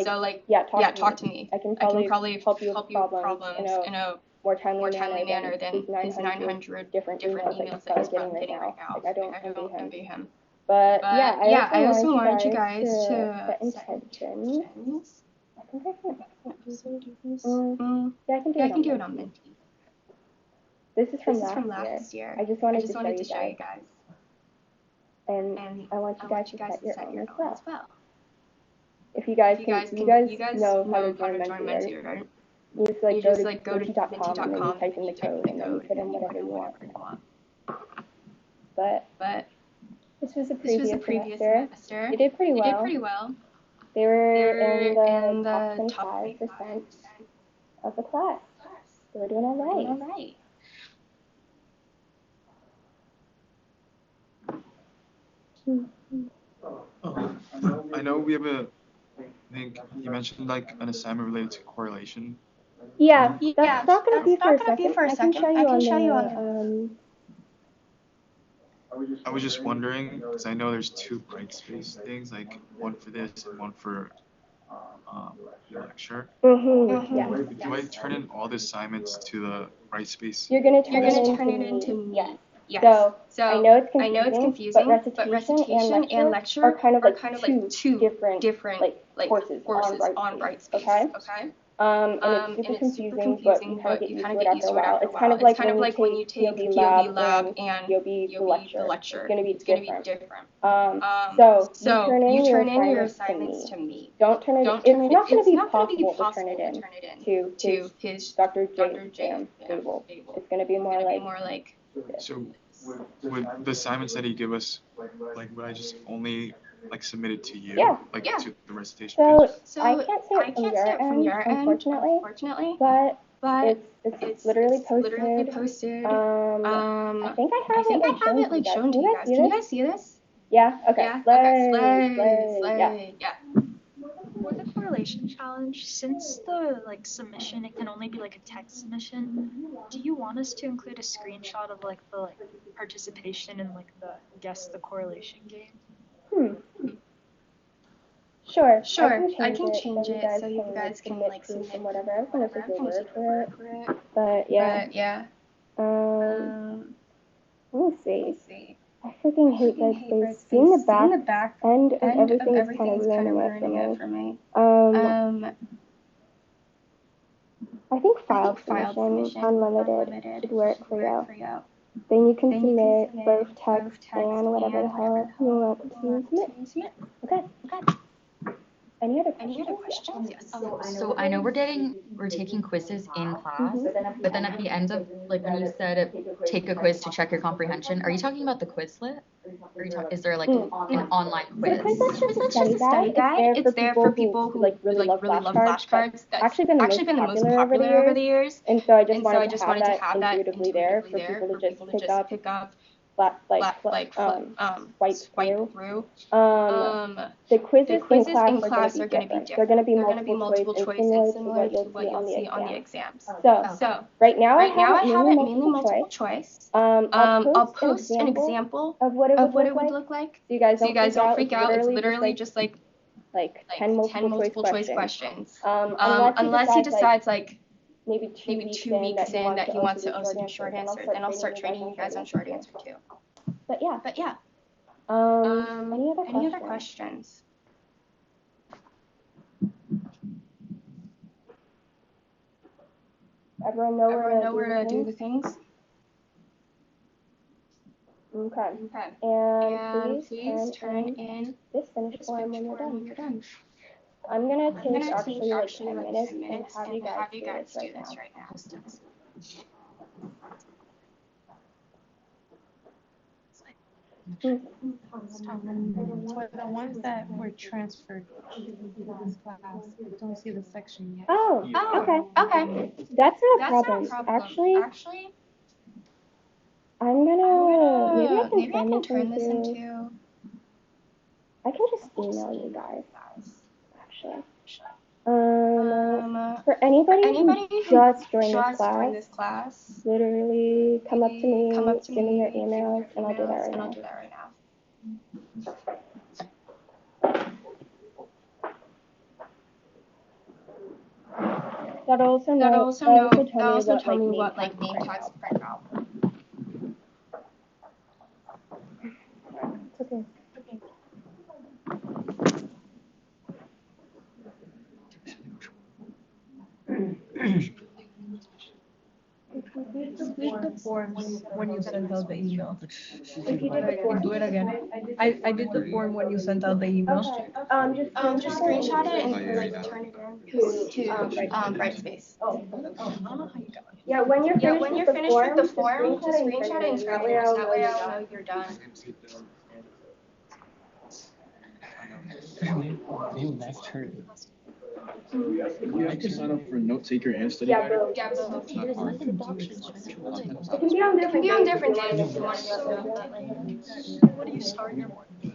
talk to me. I can probably help you with problems in a more timely manner than his 900 different emails that he's probably getting right now. Like, I don't envy him. But yeah, I also want you guys to set intentions. I think I can. Yeah, I can do it on Menti. This is from last year. I just wanted to show you guys. And I want you guys to set your own as well. If you guys know how to join Menti, right? You just go to Menti.com and then you type in the code and then you put in whatever you want. But this was a previous semester. They did pretty well. They were in the top 25% of the class. They were doing all right. I know we have I think you mentioned like an assignment related to correlation. Yeah, that's not going to be for a second. I can show you on I was just wondering, because I know there's two Brightspace things, like one for this and one for the lecture. Yeah. Do I turn in all the assignments to the Brightspace? You're going to turn it into me. Yes. So I know it's confusing, but recitation and lecture are kind of like two different like courses on Brightspace. Okay. And it's super confusing, but you kind of get used to it after a while. It's kind of like when you take POV lab and POV the lecture. It's gonna be different. So you turn in your assignments to me. Don't turn it. It's not gonna be possible to turn it in to his Dr. J. Stable. It's gonna be more like. So would the assignments that he give us, like would I just only like submit it to you? To the recitation page? So I can't say it from your end, unfortunately, but it's literally posted. I think I have it shown to you guys. Can you guys see this? Yeah. Okay. Slay. Yeah. Was it for correlation challenge, since the like submission, it can only be like a text submission, do you want us to include a screenshot of like the like participation in like the guess the correlation game? Sure, Sure, I can change it so you guys can like submit from whatever. I was gonna take your word for it, for it. but yeah. Let me see. I freaking hate Brightspace. Seeing the back end of everything is kind of ruining it for me. I think file submission unlimited should work for you. Then you can submit both text and whatever the hell you want to submit. Okay. Any other questions? Yes. So I know we're taking quizzes in class, but then at the end of, like, when you said take a quiz to check your comprehension, are you talking about the Quizlet? Is there like an online quiz? The Quizlet's just a study guide. It's there for people who like really love flashcards. That's actually been the most popular over the years. And so I just wanted to have that intuitively there for people to just pick up, swipe through. The quizzes in class are going to be different. They're going to be multiple choice and similar to what you'll see on the exams. So right now I have it mainly multiple choice. I'll post an example of what it would look like. So you guys don't freak out. It's literally just like 10 multiple choice questions. Unless he decides like maybe 2 weeks in that he wants to also do short answer, then I'll start training you guys on short answer too. But yeah. Any other questions? Everyone know where to do the things? Okay. And please turn in this finished form when you're done. I'm gonna take actually like 10 minutes and have you guys do this right now. For the ones that were transferred to this class, I don't see the section yet. Oh, okay. That's not a problem. Actually, I'm gonna maybe I can turn this into. I can just email you guys. Actually. For anybody who just joined this class, literally come up to me, give me your emails, and I'll do that right now. That also tell me what like name tags to print out. Okay. Read the forms when you sent out the email. Do it again. I did the form when you sent out the email. Just screenshot it and like turn it in to Brightspace. Yeah, when you're finished with the form, just screenshot it and turn it in. That way I'll know you're done. I can sign up for note taker and study guide. Yeah, bro. It can be on different days if you want to do it. What do you start your morning?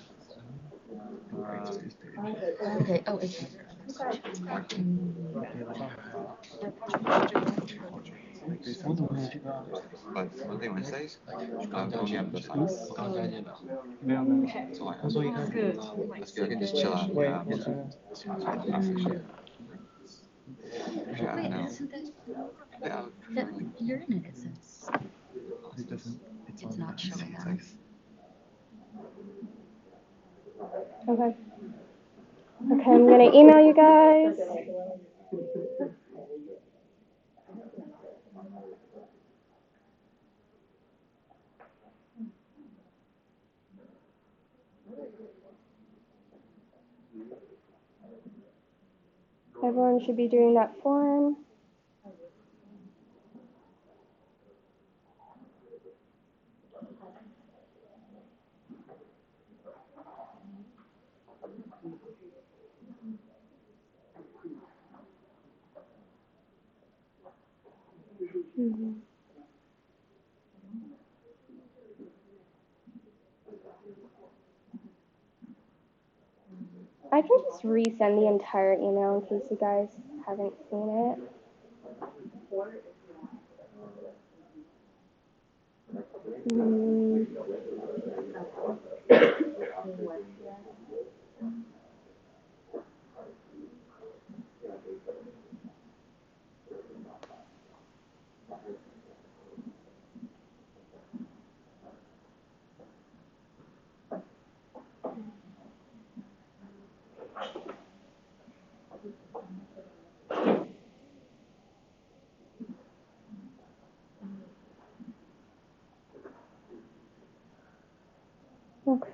Okay. Oh, it's But Monday, Wednesdays, only have the finals. So That's good. let's go. I can just chill out. After shit. Yeah, I Wait, know. isn't that Yeah, you're in it? It says it's not showing up. Okay, I'm gonna email you guys. Everyone should be doing that form. I can just resend the entire email in case you guys haven't seen it. Okay.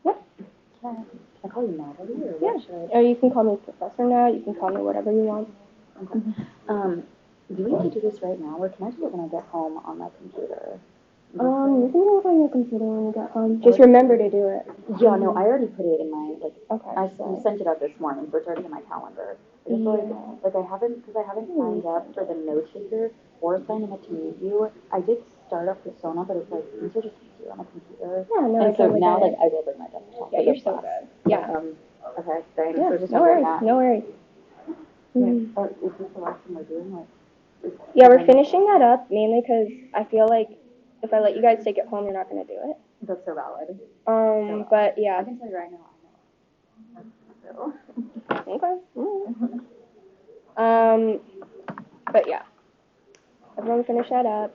Yep. Can I call you Natalie or Yeah. what should I? Or you can call me Professor now. You can call me whatever you want. Do we need to do this right now, or can I do it when I get home on my computer? You can do it on your computer when you get home. Just remember to do it. Yeah, no, I already put it in my, like, Okay. I sent it out this morning, so it's already in my calendar. I just like I haven't signed up for the note taker or signing up to meet you. I did start up Persona, but it's like, these are just easier on a computer. Yeah, no, and so now, like, I will bring my desktop. Yeah, you're so good. Yeah. Okay, thanks. Yeah, So just no worries, that. no worries. Is this the last thing we're doing? Like, Yeah, we're finishing that up mainly because I feel like if I let you guys take it home, you're not going to do it. That's so valid. But yeah. I can tell you right now, I know. So. Okay. But yeah. Everyone finish that up.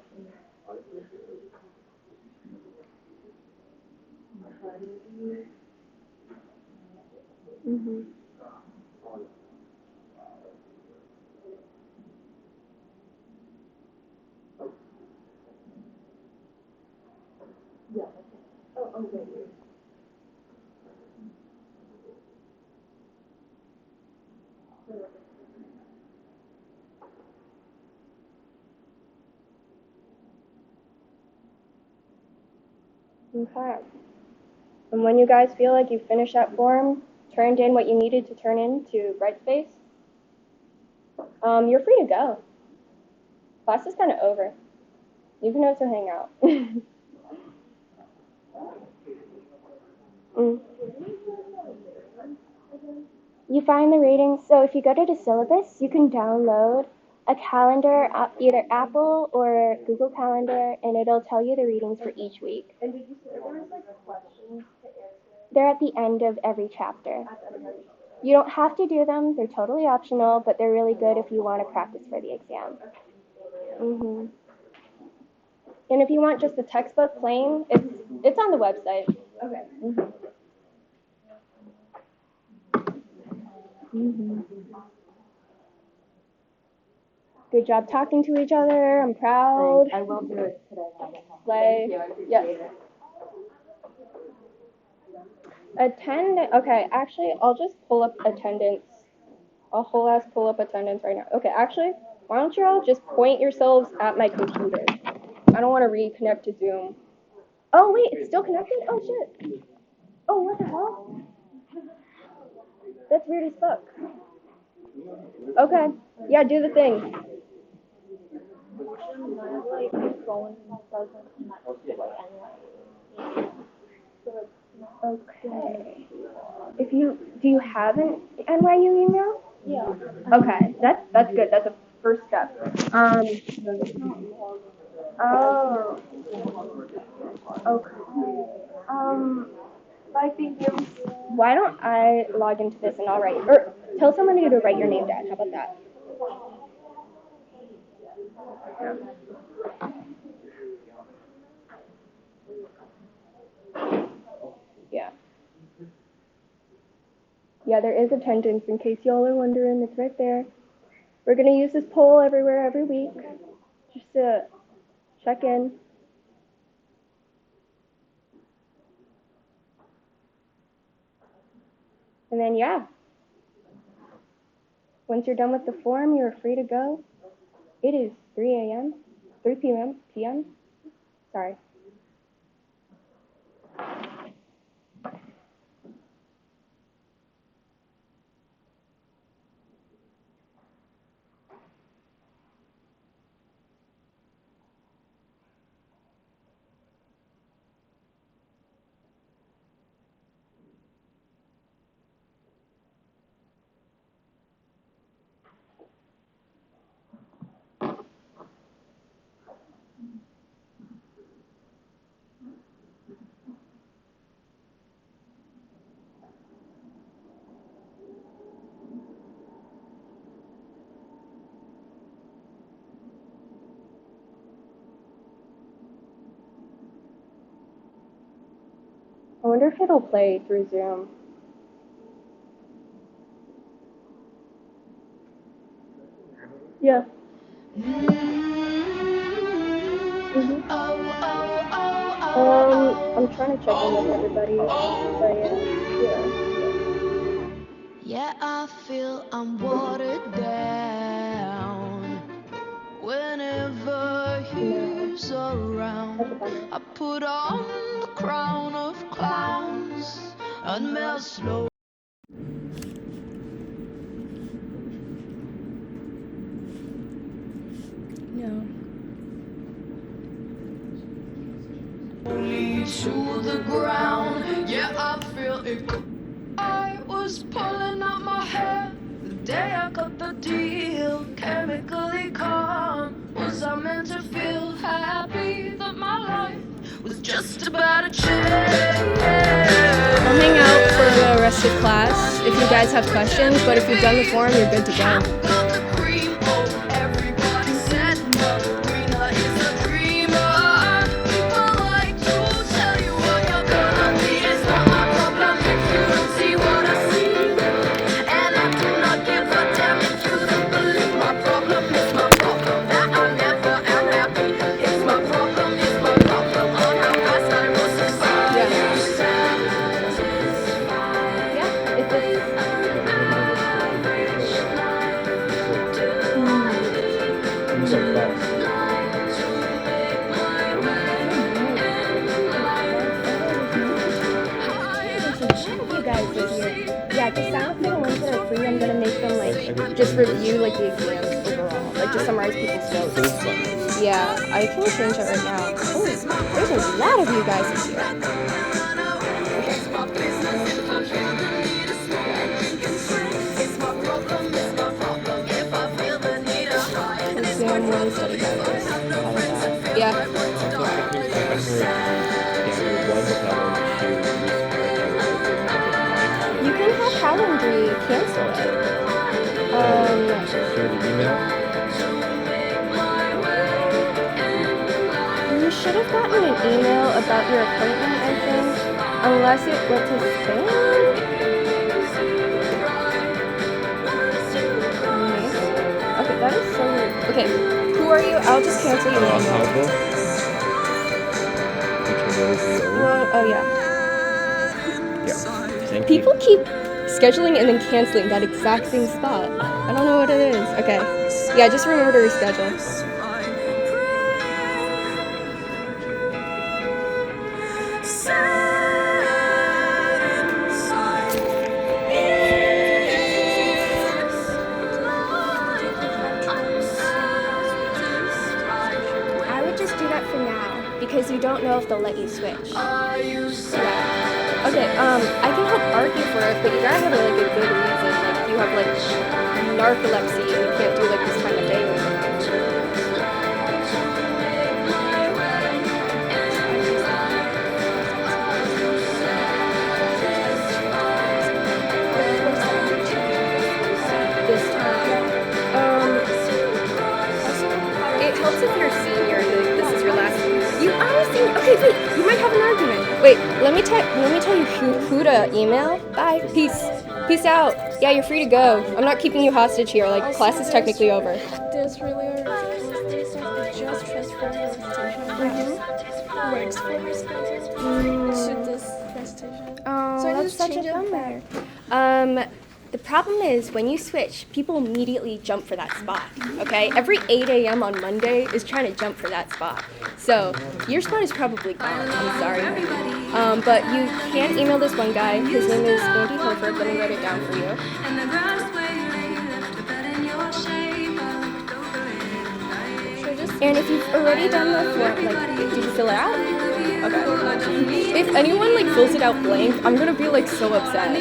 Okay. And when you guys feel like you've finished that form, turned in what you needed to turn in to Brightspace, you're free to go. Class is kind of over. You can also hang out. You find the readings, so if you go to the syllabus, you can download a calendar, either Apple or Google Calendar, and it'll tell you the readings for each week. And did you say there was like questions to answer? They're at the end of every chapter. You don't have to do them, they're totally optional, but they're really good if you want to practice for the exam. And if you want just the textbook plain, it's on the website. Okay. Good job talking to each other. I'm proud. I will do it today. Slay. Yes. Okay, actually, I'll just pull up attendance. I'll whole ass pull up attendance right now. Okay, actually, why don't you all just point yourselves at my computer? I don't want to reconnect to Zoom. Oh, wait, it's still connected? Oh, shit. Oh, what the hell? That's weird as fuck. Okay, yeah, do the thing. Okay. Do you have an NYU email? Yeah. Okay, that's good. That's a first step. Oh. Okay. I think why don't I log into this and I'll write, or tell somebody to write your name down. How about that? Yeah. Yeah, there is attendance in case y'all are wondering. It's right there. We're going to use this poll everywhere every week just to check in. And then, yeah. Once you're done with the form, you're free to go. It is 3 p.m. Sorry. wonder if it'll play through Zoom. Yeah. I'm trying to check in with everybody, but yeah. Yeah, I feel I'm watered down. Whenever he's around, I put on the crown of clowns and melt slow. No. To the ground, yeah, I feel it. I was pulling out my hair the day I got the deal. Chemically calm, was I meant to feel happy that my life was just about to change? I'll hang out for the rest of class if you guys have questions, but if you've done the form, you're good to go. Yeah, just sign up for the ones that are free. I'm gonna make them like just review like the exams overall, like just summarize people's notes. Yeah, I can change that right now. Oh, there's a lot of you guys this year. Exam 1 study guides. Yeah. You can have Calendly cancel it. You should have gotten an email about your appointment, I think. Unless it went to spam. Okay, that is so weird. Okay, who are you? I'll just cancel you manually. Oh yeah. People keep scheduling and then canceling that exact same spot. I don't know what it is. Okay. Yeah, just remember to reschedule. I would just do that for now because you don't know if they'll let you switch. Yeah. Okay, I can help argue for it, but you gotta have like a good reason. Like you have like narcolepsy and you can't do like this time of day or something. This time. It helps if you're a senior and this is your last. You are a senior. Okay, wait. You might have an argument. Wait, let me tell you who to email. Bye. Peace out. Yeah, you're free to go. I'm not keeping you hostage here. Like, class is technically over. This really just transfer works for responses to this presentation. Oh, So I that's just such a change it bummer. The problem is when you switch, people immediately jump for that spot, okay? Every 8 a.m. on Monday is trying to jump for that spot. So your spot is probably gone, I'm sorry. But you can email this one guy. His name is Andy Hofer. Let me write it down for you. And if you've already done the form, like, did you fill it out? Okay. If anyone, like, fills it out blank, I'm gonna be, like, so upset.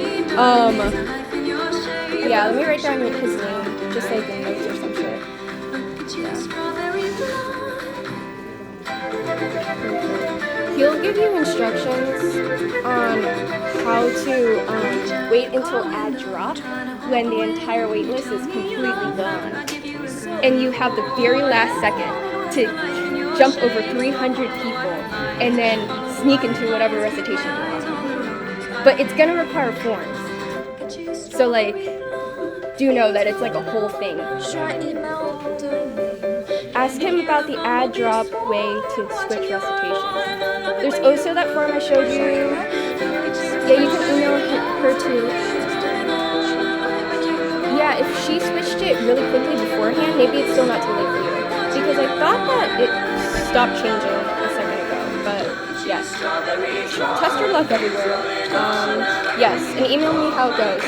Yeah, let me write down his name, just like in notes or some shit. Yeah. He'll give you instructions on how to wait until ad drop when the entire wait list is completely gone. And you have the very last second to jump over 300 people and then sneak into whatever recitation you want. but it's gonna require forms. So like, do know that it's like a whole thing. Ask him about the add drop way to switch recitations. There's also that form I showed you. Yeah, you can email her too. Yeah, if she switched it really quickly beforehand, maybe it's still not too late for you. Because I thought that it stopped changing a second ago, but yes. Test your luck everywhere. Yes, and email me how it goes.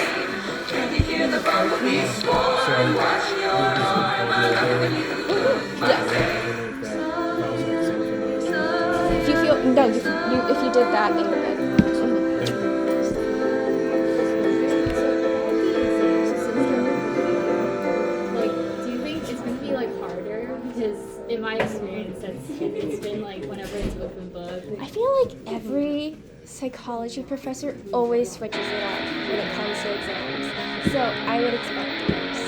Yes. If you feel, no, if you did that, then you're good. In my experience, it's been like whenever it's open book. I feel like every psychology professor always switches it up when it comes to exams. So I would expect the worst.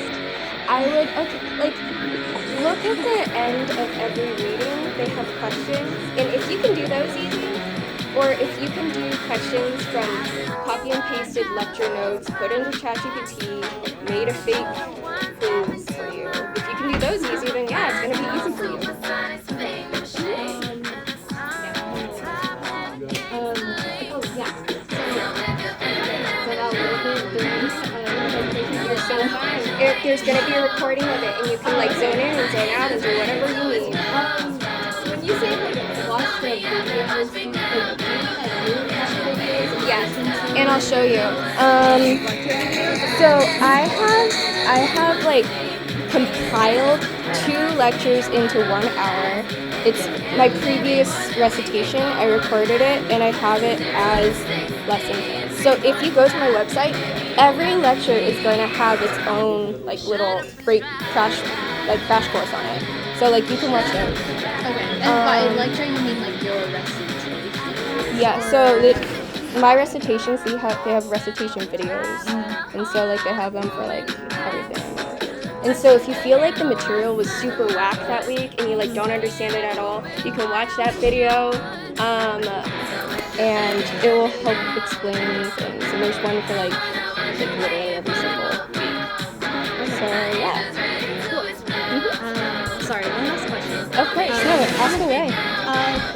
Look at the end of every reading, they have questions, and if you can do those easy, or if you can do questions from copy and pasted lecture notes, put into ChatGPT, made a fake quiz for you, if you can do those easy, then yeah, it's gonna be easy for you. You're so fine. There's gonna be a recording of it, and you can like zone in and zone out and do whatever you need. When you say like watch the videos, Yes, and I'll show you. So I have like compiled 2 lectures into 1 hour. It's my previous recitation. I recorded it and I have it as lesson plans. So if you go to my website, every lecture is going to have its own like little crash course on it. So like you can watch it. Okay. And by lecture you mean like your recitation? Yeah. So my recitations, they have recitation videos, and so like they have them for like everything. And so if you feel like the material was super whack that week and you like don't understand it at all, you can watch that video, and it will help explain things. And there's one for like literally every single week. So yeah. Cool. Sorry, one last question. Of course, no, ask away.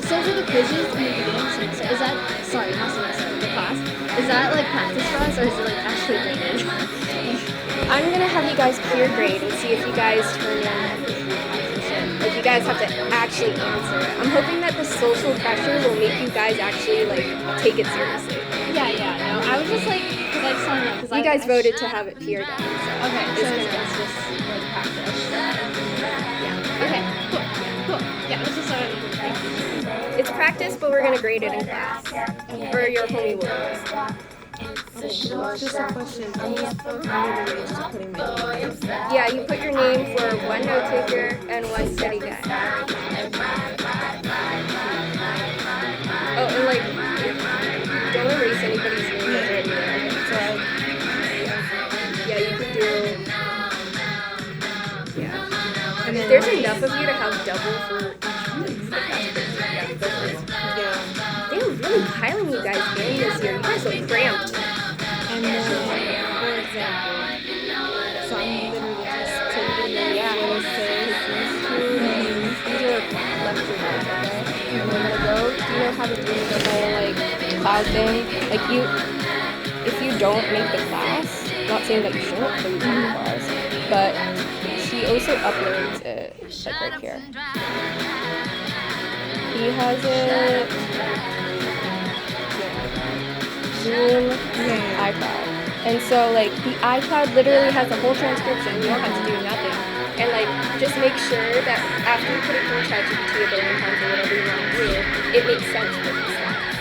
So for the quizzes in the beginning semester, is that, sorry, not semester, the class, is that like practice for us or is it like actually graded? I'm gonna have you guys peer grade and see if you guys turn in. Like you guys have to actually answer it. I'm hoping that the social pressure will make you guys actually like take it seriously. Yeah, no, I was just like, because I just want to know. You guys voted to have it peer done. So okay, so it's just like practice. Yeah. Okay, cool. Yeah, it's just it's practice, but we're gonna grade it in class. Or your homie will. Just a question. I'm just putting my name. Yeah, you put your name for 1 note taker and 1 study guide. Oh, and like, don't erase anybody's name that's already there. So, yeah, you can do. Yeah. And if there's enough of you to have double for each quiz, like that's good. Yeah, go for it. Yeah. They were really piling you guys in this year. You guys look cramped. And then, for example, so I'm literally just taking the what it says. These are lecture notes, okay? And we're gonna go. Do you know how to do the whole like cloud thing? Like if you don't make the class, not saying that you shouldn't, so you can make the class, but she also uploads it like right here. He has it. Zoom, iCloud. And so like the iCloud literally has a whole transcription. You don't have to do nothing. And like just make sure that after you put it through ChatGPT a billion times or whatever you want to do, it makes sense for these slides.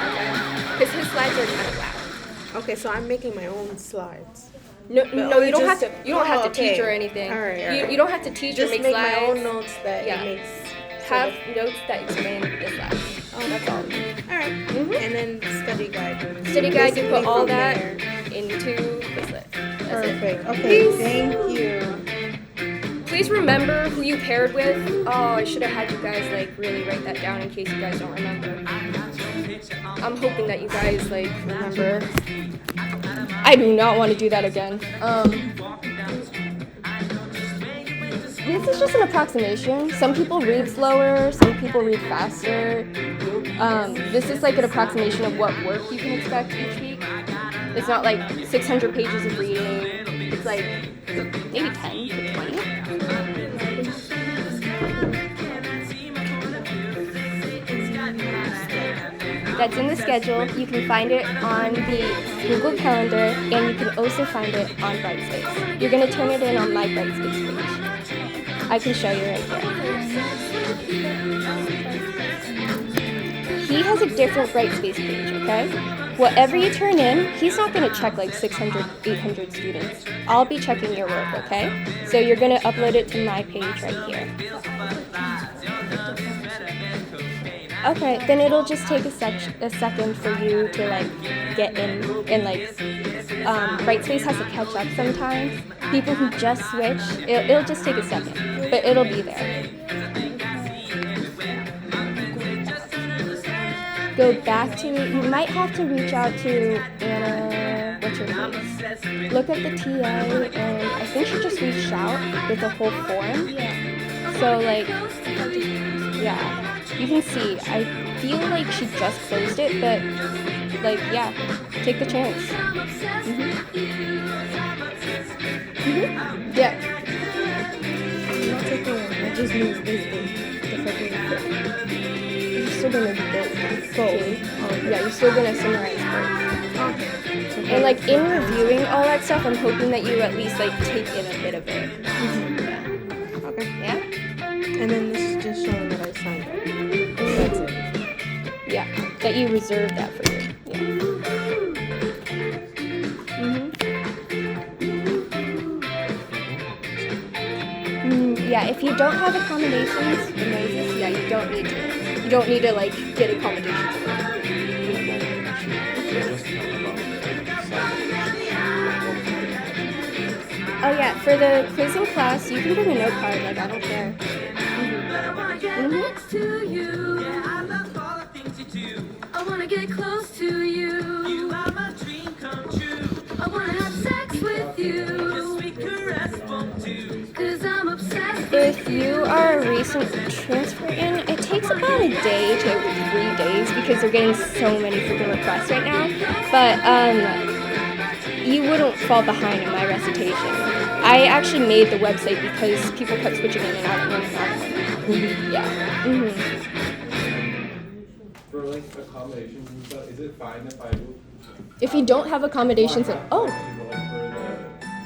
Okay? Because his slides are kind of loud. Okay, so I'm making my own slides. No, you don't have to. You don't have to teach or anything. All right. You don't have to teach just or make make slides. my own notes that it makes. Have notes that explain the slides. Oh, that's all. Alright. And then study guide. Study guide, you put all that into Quizlet. That's Perfect. it. Okay, thank you. Please remember who you paired with. Oh, I should have had you guys like really write that down in case you guys don't remember. I'm hoping that you guys like remember. I do not want to do that again. This is just an approximation. Some people read slower, some people read faster. This is like an approximation of what work you can expect each week. It's not like 600 pages of reading. It's like maybe 10 to 20. That's in the schedule. You can find it on the Google Calendar, and you can also find it on Brightspace. You're going to turn it in on my Brightspace page. I can show you right here. He has a different Brightspace page, okay? Whatever you turn in, he's not going to check like 600, 800 students. I'll be checking your work, okay? So you're going to upload it to my page right here. Okay, then it'll just take a second for you to like get in, and like Brightspace has to catch up sometimes. People who just switch, it'll just take a second, but it'll be there. Go back to, you might have to reach out to Anna, what's her face? Look at the TA, and I think she just reached out with the whole form. So like, yeah. You can see, I feel like she just closed it, but, like, yeah, take the chance. Yeah. That just means the fucking You're still gonna do both. Yeah, you're still gonna summarize both. And, like, in reviewing all that stuff, I'm hoping that you at least, like, take in a bit of it. Yeah. Okay. Yeah? And then this is just showing that I signed it. That's it. Yeah, that you reserved that for you. Yeah. Yeah, if you don't have accommodations for Moses, yeah, you don't need to. You don't need to like get accommodations. Oh yeah, for the quizzing class, you can bring a note card. Like I don't care. I wanna get close to you. You are my dream come true. I wanna have sex with you. Cause I'm obsessed with If you are a recent transfer in, it takes about a day to 3 days because they're getting so many freaking requests right now. But you wouldn't fall behind in my recitation. I actually made the website because people kept switching in and out and in and out. Yeah. For like accommodations and stuff, is it fine if I If you don't have accommodations, for oh. the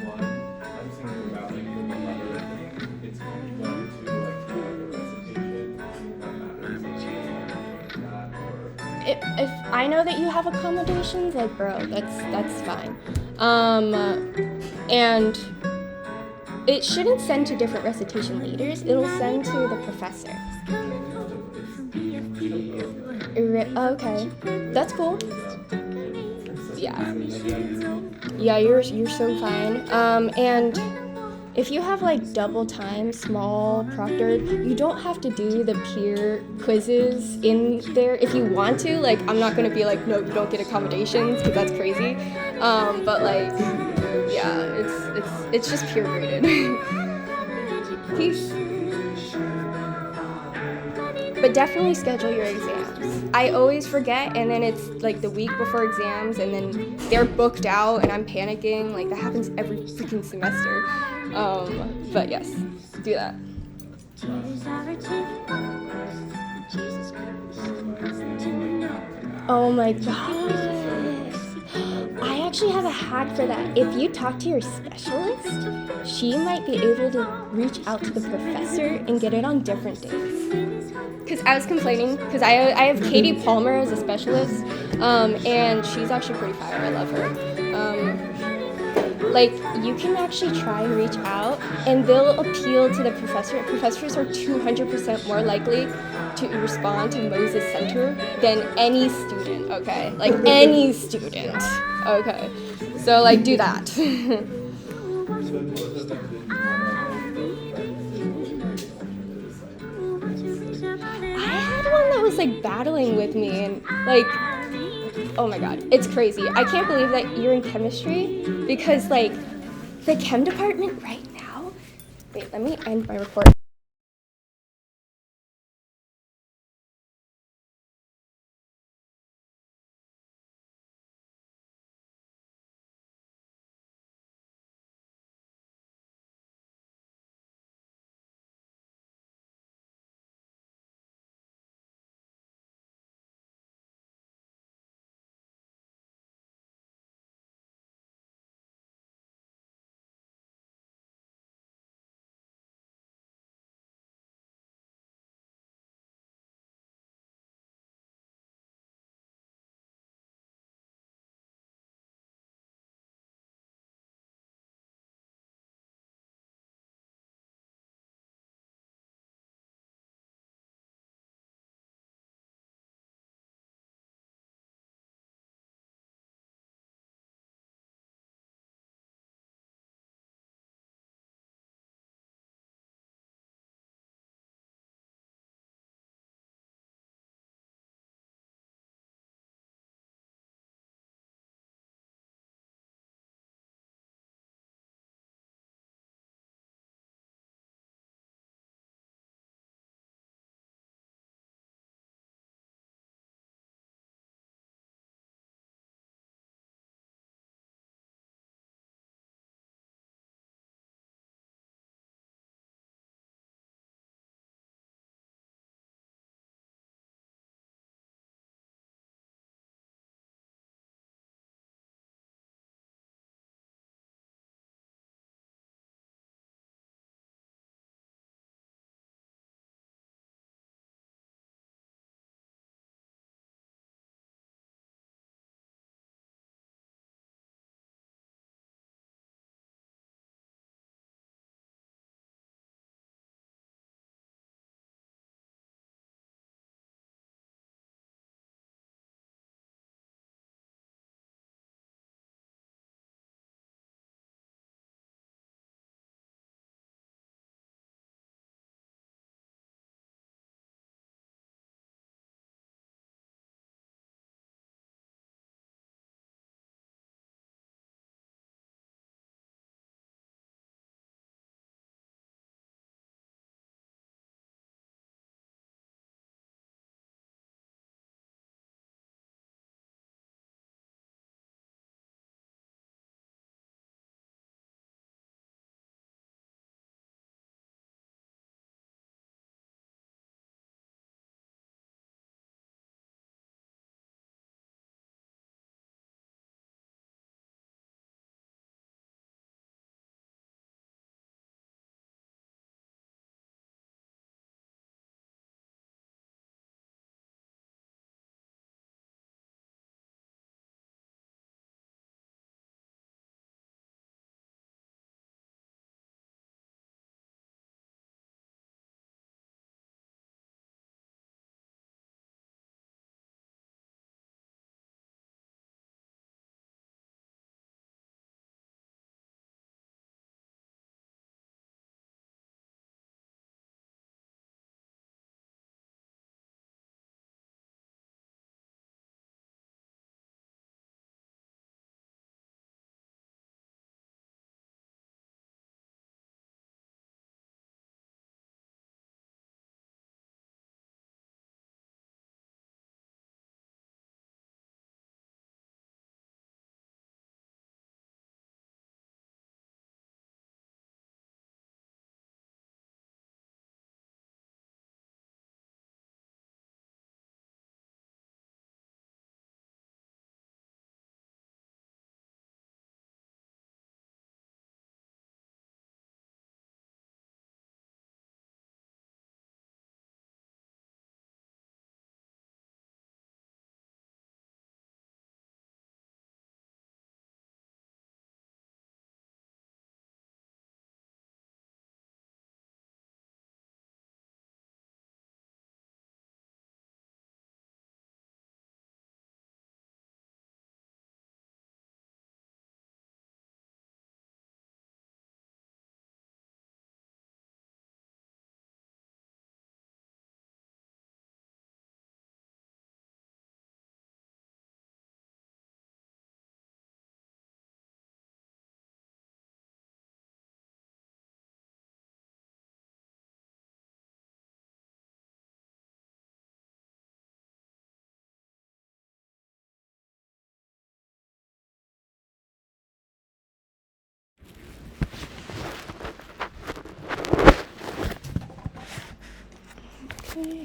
one I'm thinking about like with the letter thing, it's going to like the recitation that matters If I know that you have accommodations, like bro, that's fine. And it shouldn't send to different recitation leaders. It'll send to the professor. Okay, that's cool. Yeah. Yeah, you're so fine. And if you have like double time, small, proctored, you don't have to do the peer quizzes in there. If you want to, like, I'm not gonna be like, no, you don't get accommodations, because that's crazy. But like, yeah, it's just peer graded. Peace. But definitely schedule your exams. I always forget, and then it's like the week before exams, and then they're booked out, and I'm panicking. Like that happens every freaking semester. But yes, do that. Oh my god. I actually have a hack for that. If you talk to your specialist, she might be able to reach out to the professor and get it on different days. Because I was complaining, because I have Katie Palmer as a specialist, and she's actually pretty fire. I love her. Like, you can actually try and reach out, and they'll appeal to the professor. Professors are 200% more likely to respond to Moses Center than any student, okay? Like, any student, okay? So, like, do that. was like battling with me, and like, oh my god, it's crazy. I can't believe that you're in chemistry, because like the chem department right now, wait, let me end my recording.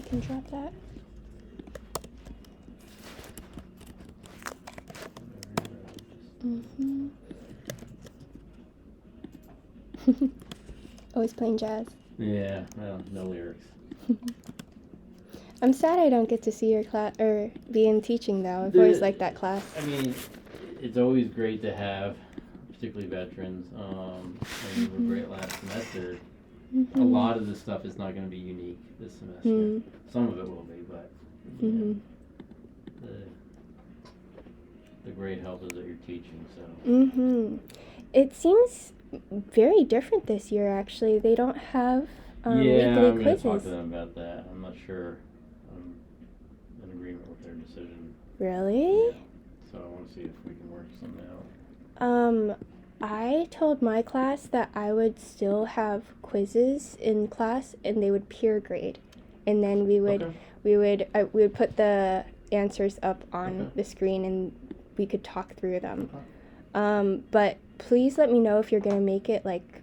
can drop that. Always playing jazz. Yeah, well, no lyrics. I'm sad I don't get to see your class or be in teaching though. I've always liked that class. I mean, it's always great to have, particularly veterans. And you were great last semester. A lot of the stuff is not going to be unique this semester. Some of it will be, but the great help is that you're teaching. So. It seems very different this year. Actually, they don't have weekly I'm going to quizzes. talk to them about that. I'm not sure I'm in agreement with their decision. Really? Yeah. So I want to see if we can work something out. I told my class that I would still have quizzes in class, and they would peer grade, and then we would put the answers up on the screen, and we could talk through them. But please let me know if you're gonna make it like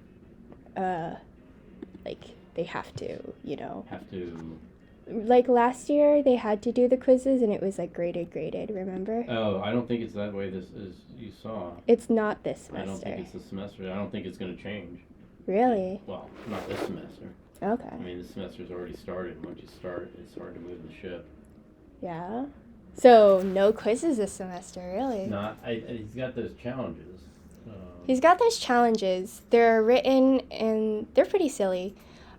they have to, you know. Have to. Like last year, they had to do the quizzes, and it was like graded. Remember? Oh, I don't think it's that way. This is you saw. It's not this semester. I don't think it's this semester. I don't think it's going to change. Really? Well, not this semester. Okay. I mean, the semester's already started. Once you start, it's hard to move the ship. Yeah. So no quizzes this semester, really? Not. He's got those challenges. He's got those challenges. They're written and they're pretty silly.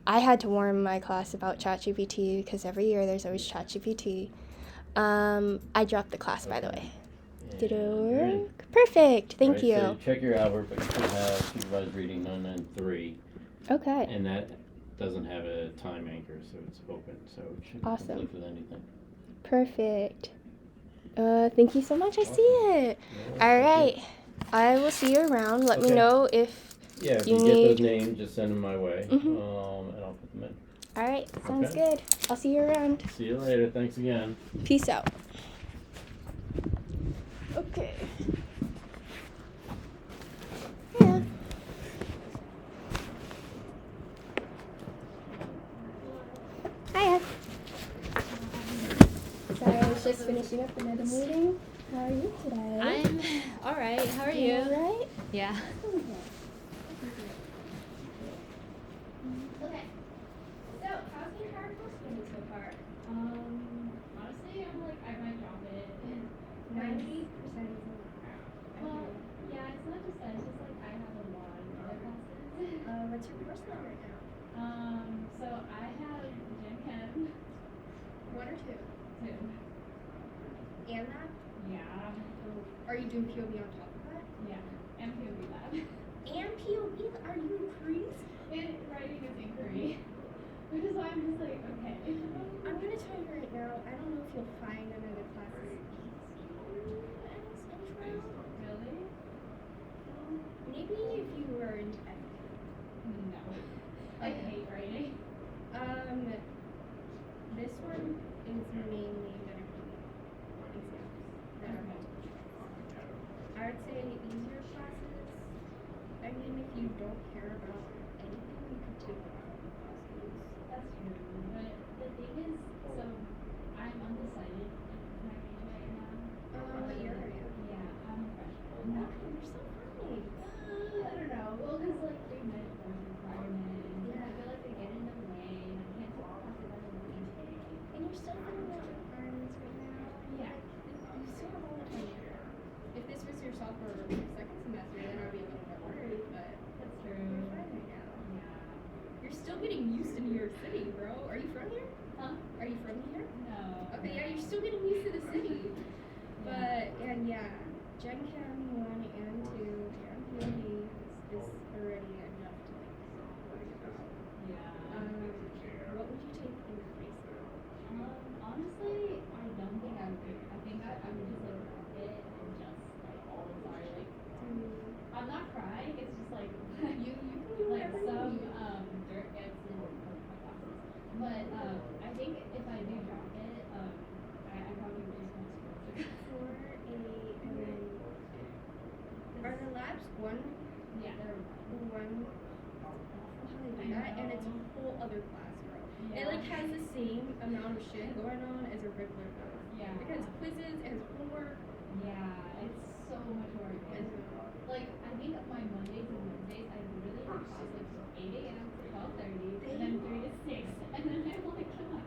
I had to warn my class about ChatGPT because every year there's always ChatGPT. I dropped the class, by the way. Did it work? Perfect. Thank you. So check your Albert, but you should have supervised reading 993. Okay. And that doesn't have a time anchor, so it's open, so it shouldn't conflict with anything. Perfect. Thank you so much. I see it. All right. I will see you around. Let me know if if you get need those names, just send them my way, and I'll put them in. All right. Sounds good. I'll see you around. See you later. Thanks again. Peace out. Okay. Yeah. Hiya. Sorry, I was just finishing up another meeting. How are you today? I'm all right. How are you? All right? Yeah. Okay. So, how's your hard course going so far? Honestly, I'm like, I might drop it. 90% is a lot. Well, yeah, it's not just that. It's just like I have a lot of other classes. What's your course number right now? So I have Gen Chem. 1 or 2? 2. And that? Yeah. Are you doing POV on top of that? Yeah. And POV lab. And POV? Are you increased? And writing is inquiry. Which is why I'm just like, okay. I'm gonna tell you right now, I don't know if you'll find another class as easy as intro. Really? Maybe if you were in tech. No. I hate writing. This one is mainly gonna be exams that are multiple choice. I would say easier classes. I mean, if you don't care about anything, you could take classes. That's true, but the thing is, so I'm undecided in my major right now. What year are you? Yeah, I'm a freshman. Oh, you're so funny. I don't know. Well, because like they met those requirements, and I feel like they get in the way, and I can't take classes that I really take. And you're still doing the requirements right now. Yeah. You still have all the time here. If this was your sophomore or second semester, then I'd be a little bit worried, but that's true. You're fine right now. Yeah. You're still getting used to New York City, bro. Are you from here? Huh? Are you from here? No. Okay, yeah, you're still getting used to the city. But, and yeah, Gen Chem 1 and 2 and PhD is already enough to like worry about. Yeah. What would you take in place? Honestly, I don't think I would. I think I would just like rock it and just like sorry, like I'm not crying. It's just like you can do like some dirt gets in my classes. But I think if I do drop it, I probably would just want to go for a and then are the labs one? Yeah, they're one. How do they do that? And it's a whole other class, bro. Yeah. It like has the same amount of of shit going on as a regular class. Yeah. It has quizzes, it has homework. Yeah, it's so much work. And, like, I think my Mondays and Wednesdays, I literally have class like from 8 a.m. to 12:30, and then 3 to 6, and then I'm like, come on.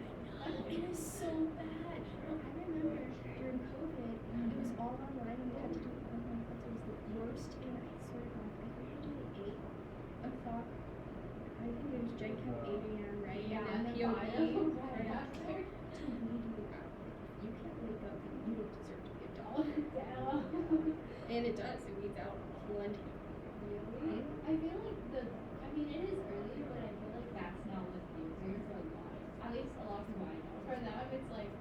It is so bad. No, I remember during COVID, it was all online and we had to do it online class. It was the worst, and I swear to God, I think we did it 8 o'clock. I think it was Gen Chem 8 a.m., right? Yeah, and then POE right right after. after. To read the hour. You can't wake up and you don't deserve to be a dog. And it does, it weeds out plenty. Really? I feel like I mean, it is early, but I feel like that's not what users are like. At least a lot of who I know. For them, it's like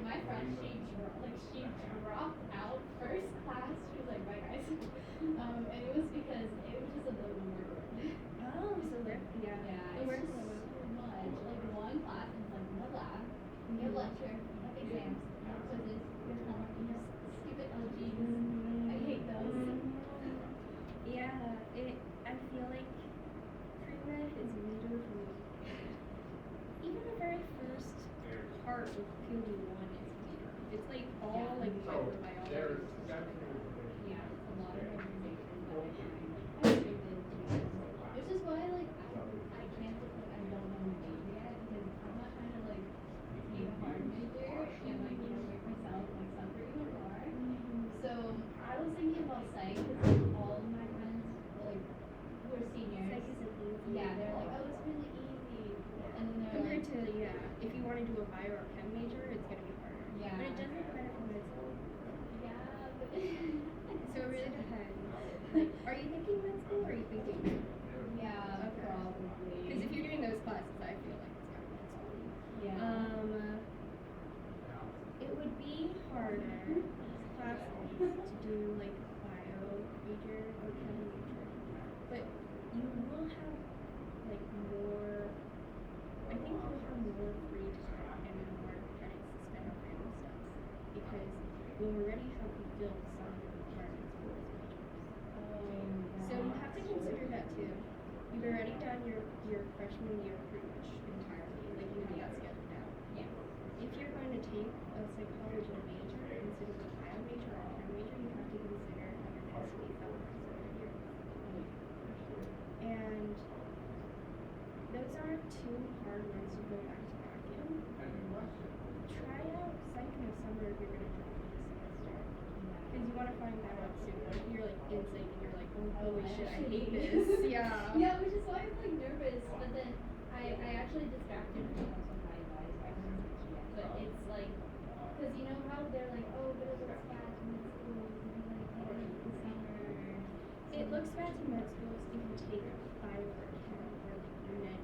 my friend, she dropped out first class. She was like, bye guys. And it was because it was just a little more work. Oh, so they're, yeah. Yeah, it's just so much. Like one class, and it's like no lab, you have lecture, you have exams, you have quizzes, you have homework, you have stupid LGs. I hate those. Yeah, I feel like pre-med is major for me. Even the very first part of POD 1 is major. It's like all like microbiology. Yeah, it's a lot of memorization that I find restricted to. Which is why like I can't just like I don't know my major yet because I'm not trying to like take a hard major and like make myself like suffer even more. So I was thinking about psych because like all of my friends like who are seniors. Psych is easy. Yeah, they're like, oh, it's really easy. And then they're Compared like, to, if you want to do a bio or chem major, it's going to be harder. Yeah. But it doesn't matter for med school. yeah, but So it really depends. Like, are you thinking med school or are you thinking? yeah, Okay. probably. Because if you're doing those classes, I feel like it's kind of med school. Yeah. It would be harder classes to do like bio major or chem major, but you will have like more. I think you'll have more free time and more credits to spend on random stuff because you already have fulfilled some of the requirements for those majors. So you have to consider that too. You've already done your freshman year pretty much entirely, like you have that scheduled out. Yeah. If you're going to take a psychology major instead of a bio major or a chem major, you have to consider having an SC fellows over here. And those aren't two hard ones to go back to back in. Try out psych in the summer if you're going to drop it this semester. Because you want to find that out soon. What if you're like in psych and you're like, oh, holy shit, I hate this. Yeah. Yeah, which is why I'm like nervous. But then I actually distracted myself with my advice. I wasn't teaching yet. But it's like, because you know how they're like, oh, but it looks bad to med schools and like, oh, the summer. It looks bad to med schools if you take bio or chem or med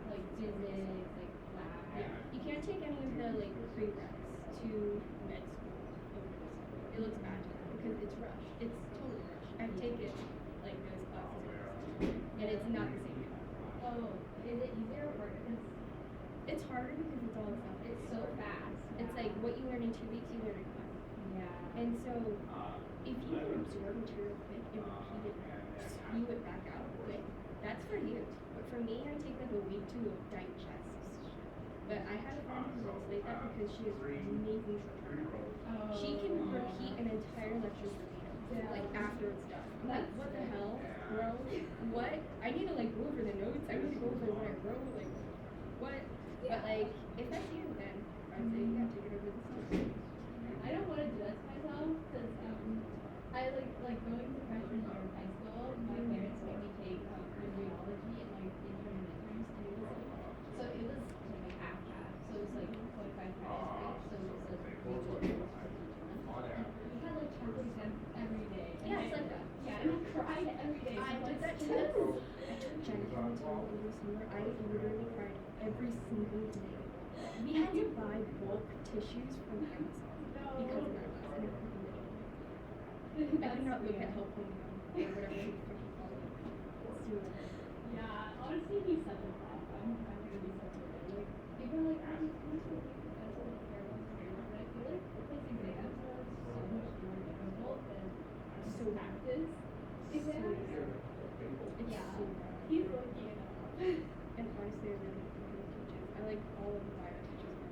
Like physics, like lab. Yeah. You can't take any of the like prereqs to med school over the summer. It looks bad to them because it's rushed. It's totally rushed. I've taken like those classes over the summer and it's not the same. Oh, is it easier or harder? It's harder because it's all stuff. It's so fast. It's like what you learn in 2 weeks, you learn in 5. Yeah. And so if you can absorb material quick and repeat it, spew it back out quick, that's for you. But for me, I take like a week to digest. But I had a friend who translate that because she is amazing short-term memory. She can repeat an entire lecture verbatim, like after it's done. I'm like, what the hell, bro? What? I need to like go over the notes. I need to go over what I wrote. Like, what? But like, if that's you, then I'd say you have to get over this stuff. I don't want to do that to myself because I like going to freshman year of high school. My parents made me take physiology and like intern and midterms, and it was like so it was like half. So it was like 45 credits, right? So it was like we had like chunk exams every day. Yeah, it's like that. Yeah, and I cried every day. I did that too. I took Gen Chem over the summer. I literally cried every single day. We had to buy bulk tissues from Amazon because of that class. And I could not look at help me or whatever you fucking call it. It's too much. Yeah, honestly, he's such a prop. I'm gonna be such a good. Like, people are like, I just want to be professor of terrible experience, but I feel like his exams are so much more difficult than So practice exams. It's Yeah, so bad. he's lucky enough. And honestly, I really like the teachers. I like all of the bio teachers.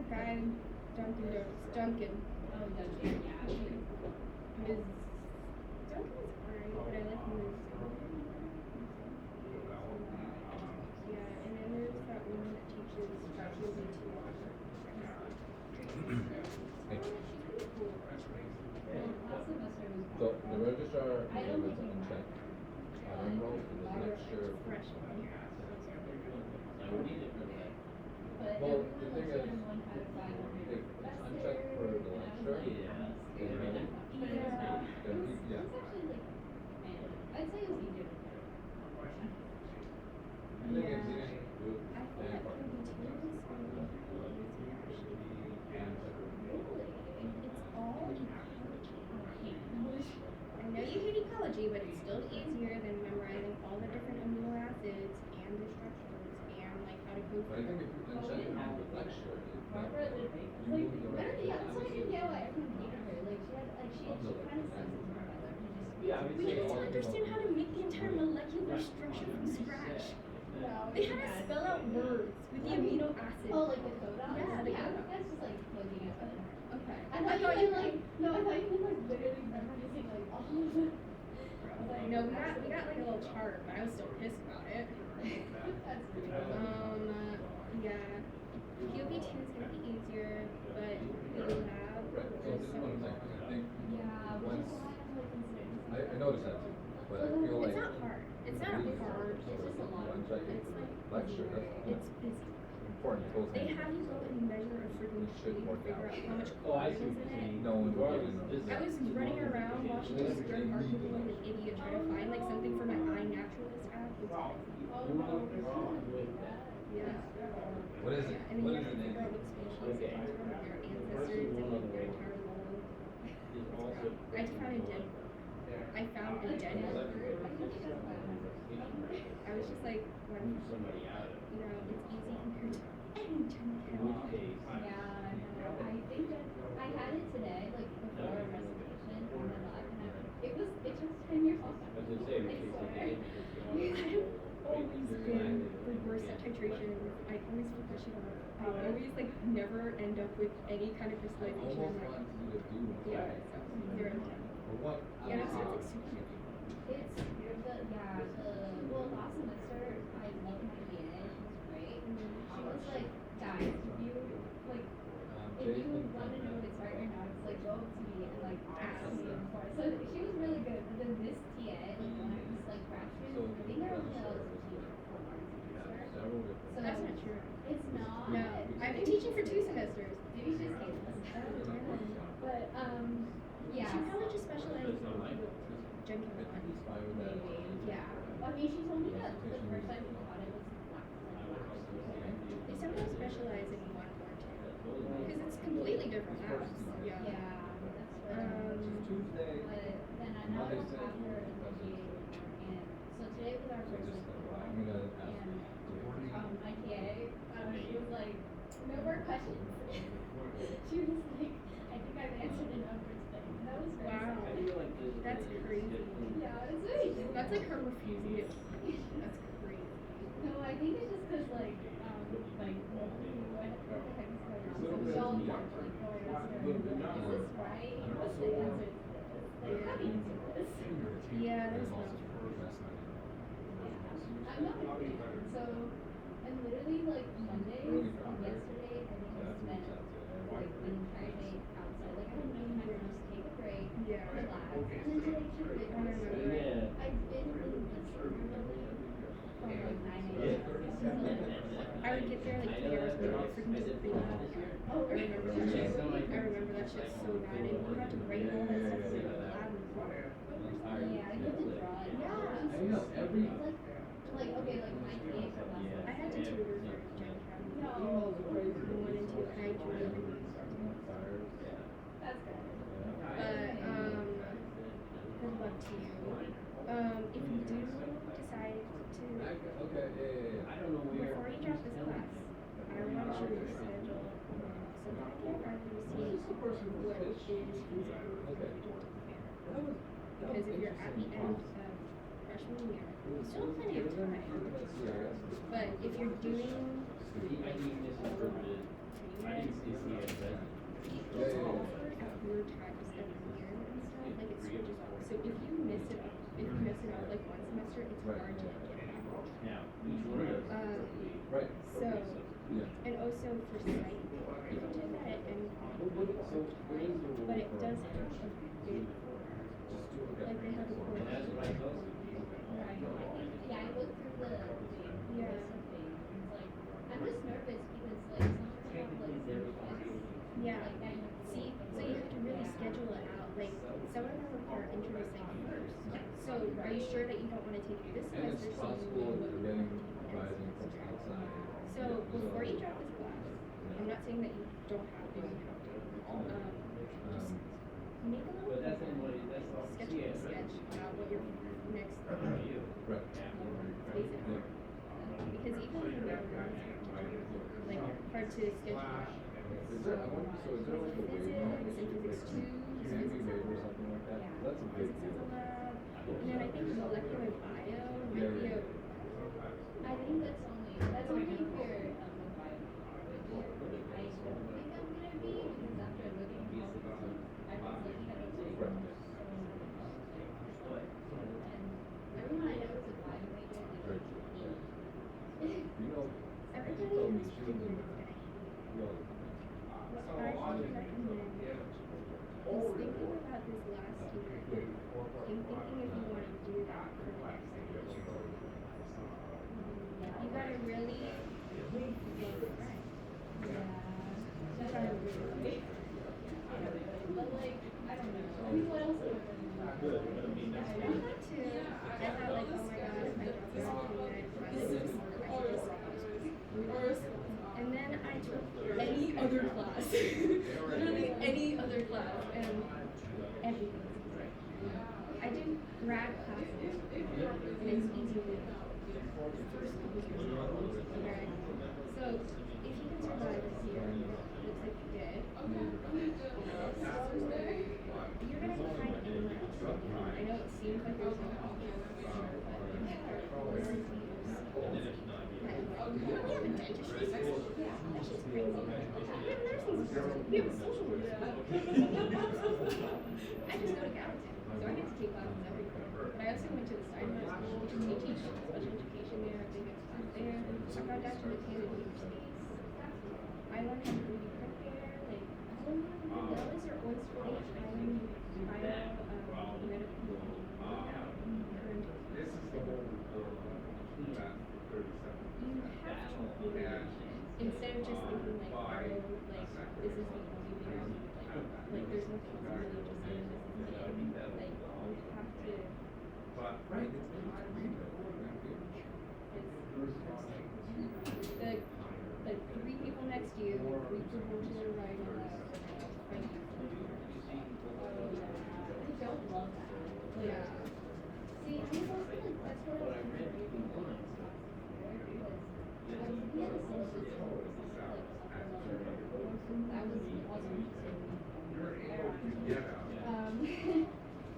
guy, Dunkin' Donuts. Dunkin'. Oh, Dunkin', yeah. Ms. Dunkin' is alright, but I like Ms. Yeah, and then there's that woman that teaches yoga too. Last semester was So the registrar I don't was think you unchecked. I don't know if it was next year. Freshman. But Well, everyone the was thing is, sort of one had to find a if it's professor, unchecked for the and I was lecture, like, then But it was, yeah. it was actually like, man, I'd say it was easier than I think it's easy to do I any thought part. it would be too really. It's all ecology. I know you hate ecology, but it's still easier than memorizing all the different amino acids and the structures and like how to code But I think if you uncheck it for the lecture, Barbara did make you move the rest of yeah, that's why I the didn't get why everyone hated her. Like she had she kind of sucks as a professor. we had to understand how to make the entire molecular structure from scratch. They had to spell out words with the amino acids. Oh, like the codon? Yeah, the yeah. codon. That's just like looking at it. Okay. I thought you like no, I thought you meant like literally memorizing like all of it. No, we got like a little chart, but I was still pissed about it. That's pretty Yeah. POP 2 is gonna be easier, but the lab Right, so is this so one is like, I think, yeah, which once, is why I'm like considering I noticed that too, but I feel like. It's not hard. It's not hard. It's just a lot. Once I get It's to like the lecture, that's it's busy. important, goes They hand have in you go and measure a freaking It should tree to work figure out. out how much Oh, I carbon see is what in you're it. saying. No one would even know. I was running around Washington Square Park looking like an idiot trying to find like something for my iNaturalist app. It's yeah. What is it? And then What you is have the to name? figure out what species it comes from, their ancestors, and like their entire world. I just found a dead. I found a dead bird. I was just like, what? You know, it's easy compared to any chemical. Yeah, I know. I think that I had it today, like before a presentation, and then it took 10 years also. I swear. I've always been the worst at titration. I always fuck that shit up. I always like never end up with any kind of crystallization. Almost I'm wanted like, to do it. yeah, so 0 to 10. Or what? Yeah, so it's like super heavy. It's well last semester I loved my TA, she was great. She was like, guys, if you want to know if it's right or not, it's like go up to me and like ask me before. So she was really good. But then this TA, like when I was like freshman, I think I only know so That's not true. it's not. No, I've been teaching for 2 semesters. Maybe she just hates us. But yeah. She probably just specializes in Gen Chem 1. Maybe. Yeah. I mean, she told me that the first time she taught it was black. They sometimes specialize in 1 or 2. Because it's completely different labs. Yeah. Yeah, that's right. Tuesday. But then I now don't have her in the GA anymore. And so today was our first like I'm gonna ask. and my TA, she was like, no more questions. She was like, I think I've answered enough for today. And that was great. Wow. That's crazy. Yeah, it's really That's like her refusing it. That's crazy. No, I think it's just because like what the heck is going on? So we all want to like go and ask her, is this right? What's the answer to this? Like, how do you do this? Yeah, there's no. I'm not a fan. So, and literally like Monday and yesterday, I think I spent like the entire day outside. Like I don't even have to just take a break, Yeah. relax, and then do like 2 videos. I've been in this room from like 9 a.m. I would get there like 3 hours before freaking just being I remember that shit. I remember that shit so bad. And you had to write all that stuff so loud and loud. Yeah, I had to draw it. Yeah. I know, every. Like okay, like my TA for last I had to tutor for Gen Chem. No. 1 and 2, and I tutored everything. That's good. But good luck to you. If you do decide to, before you drop this class, I want you to schedule so that I can finally see what is feasible for you to prepare. Because if you're at the end of freshman year, you still have plenty of time. But if you're doing like units. They offer at weird times of the year and stuff, like it switches off. So if you miss it up, if you miss it out like one semester, it's hard to get back. So, and also for psych, you can take that at any point, but it does have a big like they have a core. Yeah, I looked through the Yeah. it's like I'm just nervous because like sometimes I have like Yeah. See, so you have to really schedule it out. Like some of them require intro to psych first. So are you sure that you don't want to take it this semester so you know what you want to take next semester? So before you drop this class, I'm not saying that you don't have to, you have to. Just make a little schedule a sketch about what your next basic. Because even when you're like hard to schedule out. So physics and physics 2, physics has a lab, and then I think molecular bio might be a. I think that's only for I don't think I'm gonna be because after looking I was looking at those and everyone I know is a bio major. Everybody in this program is gonna what I would recommend is thinking about this last year and thinking if you want to do that for the next year. You gotta really look right. Yeah. You gotta really But like, I don't know. I mean, what else do I thought too. I thought like, oh my god, if I drop this unit, I should just and then I took any other class. Literally any other class and everything. I did grad classes and it's easy to first okay. So if you can survive this year, looks like you did. You're gonna find anywhere else. I know it seems like there's no option, we have a social work. I just go to Gallatin, so I get to take classes everywhere. But I also went to the side school, which they teach special education there. I think it's class there. I got down to the Canada space. I learned how to 3D print there. Like, those are always really highly medical current. You have to really instead of just thinking like, oh, like this is the only way out, like there's nothing else really just saying this is the end. Like you have to the 3 people next to you, 3 people to your right and left. I don't love that. Yeah. See, I was also like, that's what I was thinking. We had a census that was also interesting.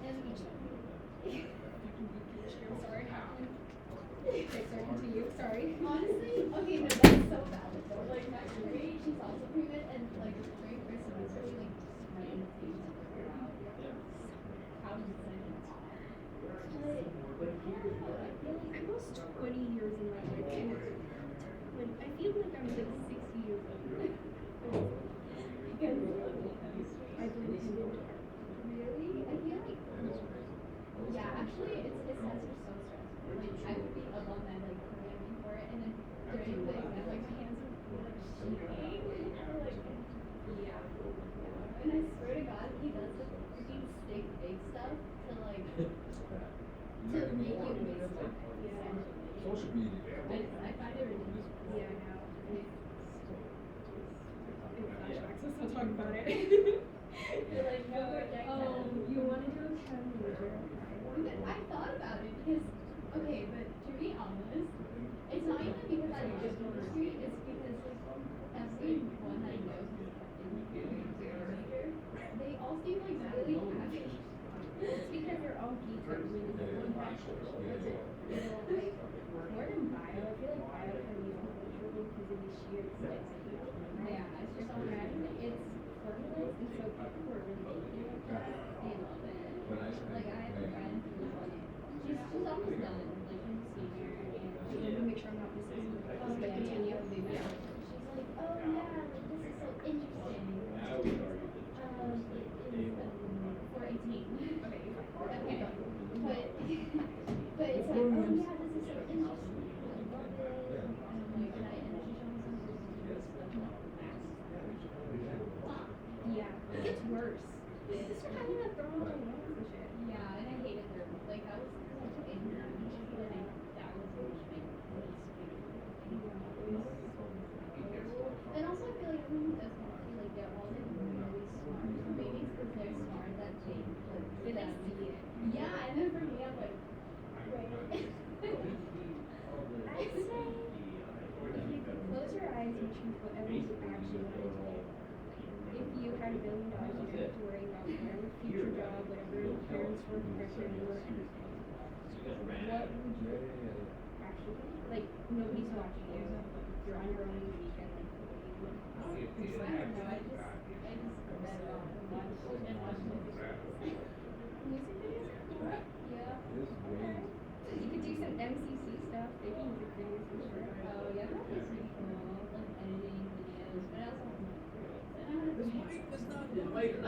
And I'm sorry. Sorry to you, sorry. Honestly, okay, no, that's so valid though. Like my roommate, she's also pre-med and like during first semester we like just ran the things to figure out how to design it. Almost 20 years in my life, and when I feel like I'm like 60 years old. Because I've been really? I feel like yeah, actually it's his tests are so stressful. Like I would be above that like programming for it and then during the exam like my hands would be like shaking. Like yeah. And I swear to God he does the freaking stick bake stuff to like to make you make stuff. Yeah. Social media. I find it ridiculous. Yeah, I know. Flashbacks, let's not talk about it. You're like, no more deck. You want to do a chem major? I thought about it because, okay, but to be honest, it's not even because I like chemistry, it's because everyone I know who's in major, they all seem like really happy. It's because they're all geeks that really want bachelor's. Like, more than bio, I feel like bio can be more cultural because of the sheer extent of people. Yeah, it's just choose whatever you actually want to do. If you had $1 billion, you don't have to worry about whatever future job, whatever your parents were pressuring you or anything. What would you actually do? Like, nobody's watching you. You're on your own in the weekend. Like, what do you would? I don't know. I just read and watched music videos are cool. Yeah. Okay. You could do some MCC stuff. They do music videos for sure. Oh yeah, that was pretty cool. Like editing videos, but I also have this mic was not the mic.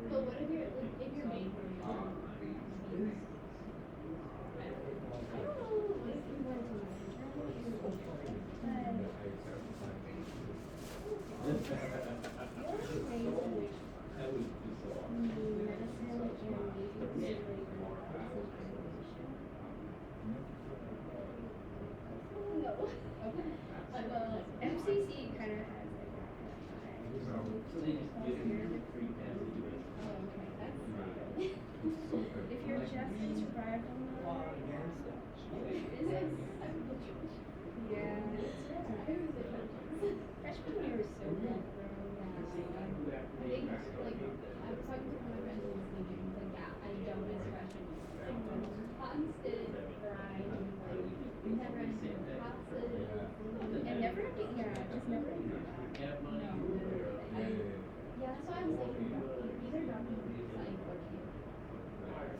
But what if you're like if you're made for it? I don't know. What if you went to no. MCC kind of has like that kind of vibe. So they just give you free if you're just in survival mode, yeah. Freshman year was so good, bro. I think, like, I was talking to one of my friends who was leaving, he's like, yeah, I don't miss freshman year. Constant grind, like, never ending classes, and never ending, just never ending that. No, yeah, that's why I'm saying, either dropping psych or Q. I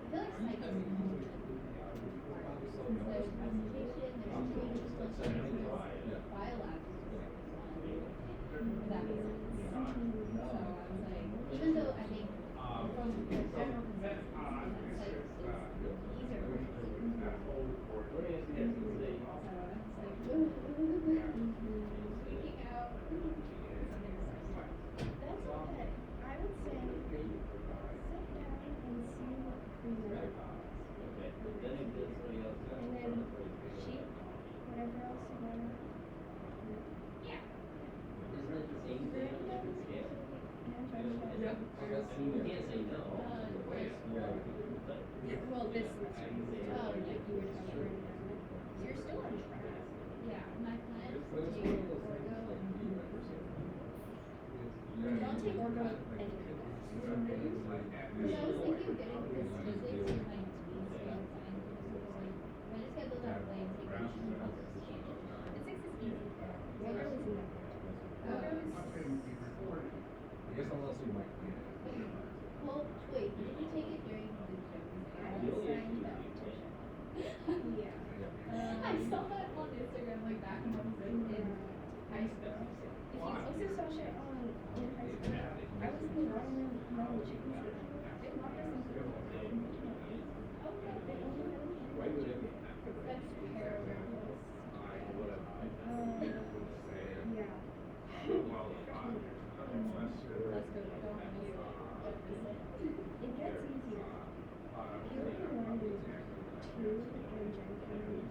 feel like psych is more since there's presentation, there's changes, biolab is if that makes sense. So I was like, even though I think from the general consensus, psych is easier for me. So it's like, freaking out. That's okay. I would say sit down and see what presents. And then sheet whatever else you wanna. Yeah. Well, this semester. Oh, like you were talking about. So you're still on track. Yeah, my plan is to take orgo and don't take orgo anything else. Because I was thinking of getting this physics with my team scale science. If I just get those out of the way and take additional classes. Physics is easy. Orgo is not. Orgo is. I guess unless you might get it. Well, wait, did you take it during the I signed that petition. Yeah. I saw that on Instagram like back when I was like in high school. If you also saw shit on in high school, I was in the wrong room on the chicken station. They locked us in the room. Okay. They only had me. That's terrible. Yeah. Let's go. It gets easier. Period 1 is 2 and Gen Chem is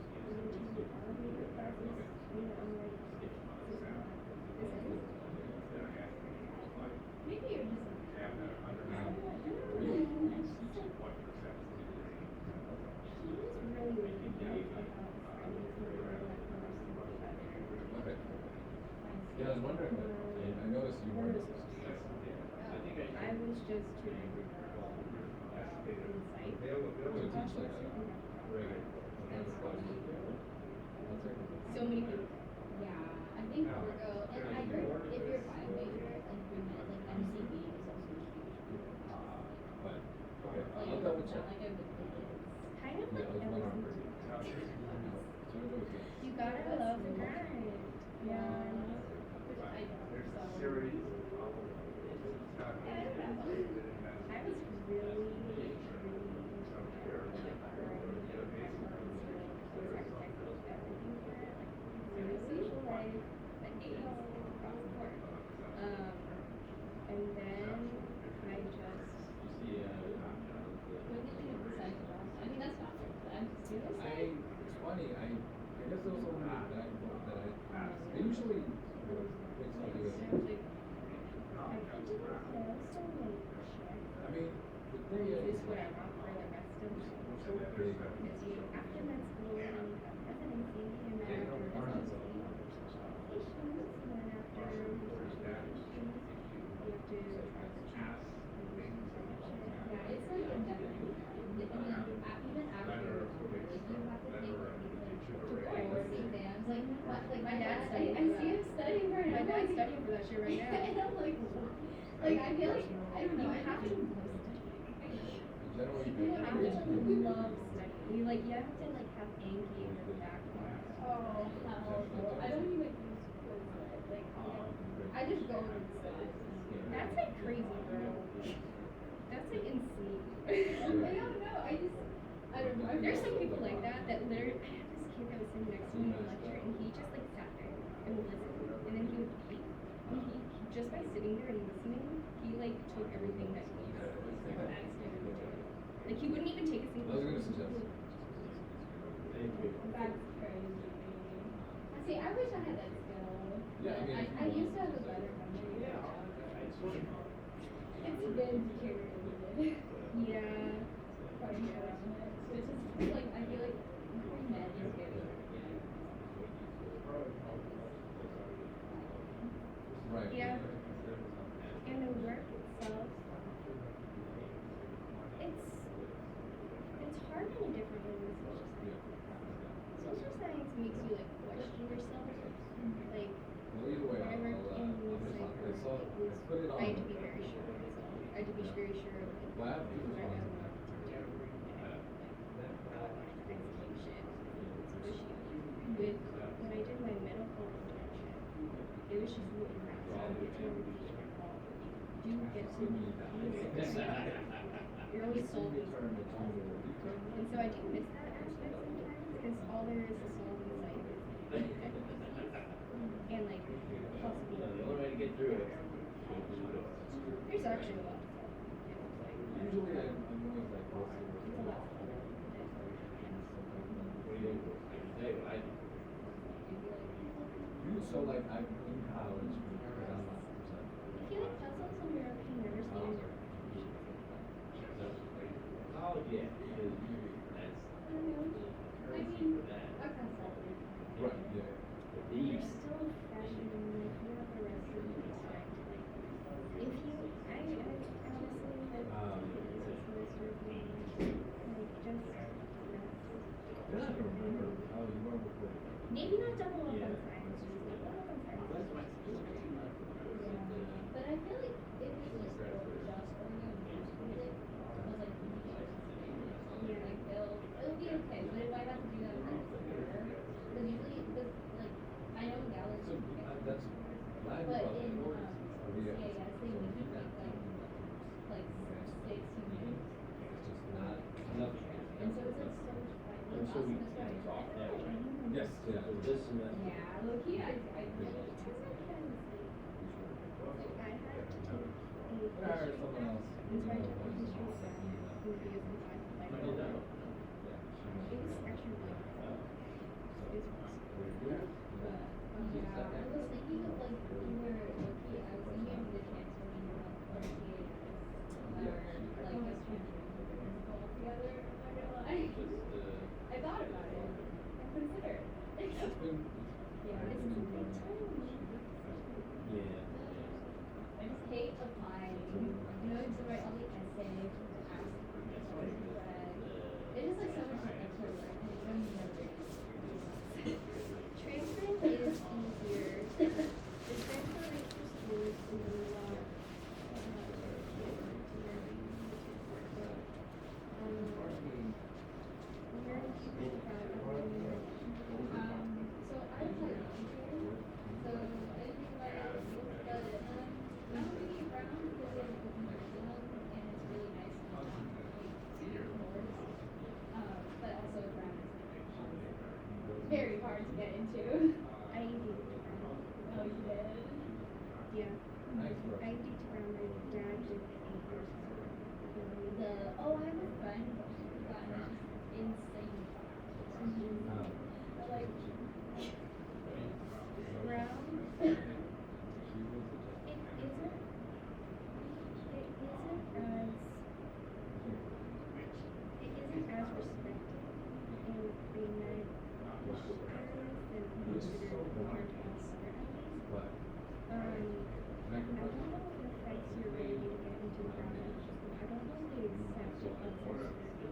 2 elevator classes. I'm like, this is. Maybe you're just. She was really good about Yeah, I was wondering, I noticed you weren't. I was just too angry insight. So many people. Yeah, I think Virgo, and I heard if you're a bio major, like MCB is also huge. Like, I'll double check. not like a big kind of Yeah, like it was one on you gotta love the grind. Yeah. Which I don't. So. Yeah, I don't know. I was really social life, the A's across the board. And then I just when did you decide to watch? I mean that's not I'm seriously. It's funny, I guess those are only that I usually it's like I mean the thing is is what I want for the rest of Because you, after med school, you have residency, and then after residency, patients, and then after patients, you have to Yeah, it's like a definitely. Even after, like, you have to take like exams. Like my dad, I see him studying for it. My dad's studying for that shit right now. And I'm like I feel like I don't know. You have to love You have to studying. You like you have to like have Anki in your back pocket. Oh hell no! I don't even use Quizlet. Like I just go and study. That's like crazy, bro. That's like insane. I don't know. I don't know. There's some people like that that literally. I had this kid that was sitting next to me in the lecture, and he just like sat there and listened, and then he would eat. And he just by sitting there and listening, he like took everything that he asked him. Like he wouldn't even take a single. I was gonna suggest. That's crazy. See, I wish I had that skill. Yeah, I used to have a better memory. It's been deteriorated. Yeah. It's just like I feel like pre-med is very. Right. Yeah. And the work itself, it's hard in a different way than social science. Social science makes you like question yourself. Like Well, either way, when I worked in put it on. I had to be very sure of myself. I had to be very sure of like Lab what people I want wanted to do. Execution, especially with when I did my medical internship, it was just really nice. I would get to know people. You get to you're always solving problems. And so I do miss that aspect sometimes because all there is to solve in life is and like possibly The only way to get through it. there's actually a lot to solve. Usually I'm always like, what's the worst? It's a lot. So like I'm in college because I'm not I feel like puzzles and European never seem Oh, yeah. That's. I mean, a consultant. right, yeah. you're still a freshman, like you have the rest of the time. Like if you I honestly like this semester being like just rest. You're not gonna remember how you were before. Maybe not double up on science. Double up on science. But I feel like if it was just organic music, was like like it'll be okay. But if I have to do that like because usually this like I know Gallus So that's glad you but brought that in forward. CAS they make you like 6 units. It's just not nothing. And so it's like so much fun. And so we talk that way. Yes, yeah. This semester. Yeah, low key I I had to take a Hire someone else. it's hard to put history science would be a design like I did that. it was actually like it was Yeah, I was thinking of like when we were lucky, I was thinking of the transfer when we were like CAS or like us all together. I'm not gonna lie. I thought about it. I considered it. It's been. Yeah, it's a big time. Yeah. I just hate applying. You know, to write all the essays, ask it's just like so much extra work and it doesn't never Transferring is easier. The transfer rate for school is a lot. Where did you think about it? So I was like teacher, so I didn't think about it, but I'm really around because they have a professional and it's really nice to see your course. But also Brown is very hard to get into. I did. Oh, you did? Yeah. Nice work. I did from my dad did the English. I have a friend who's gotten insane. Like Brown. It isn't as perspective and being that the shares and considered compared to Instagram. I don't know if it affects your ability to get into graduate school. I don't know if they accept it as a service. So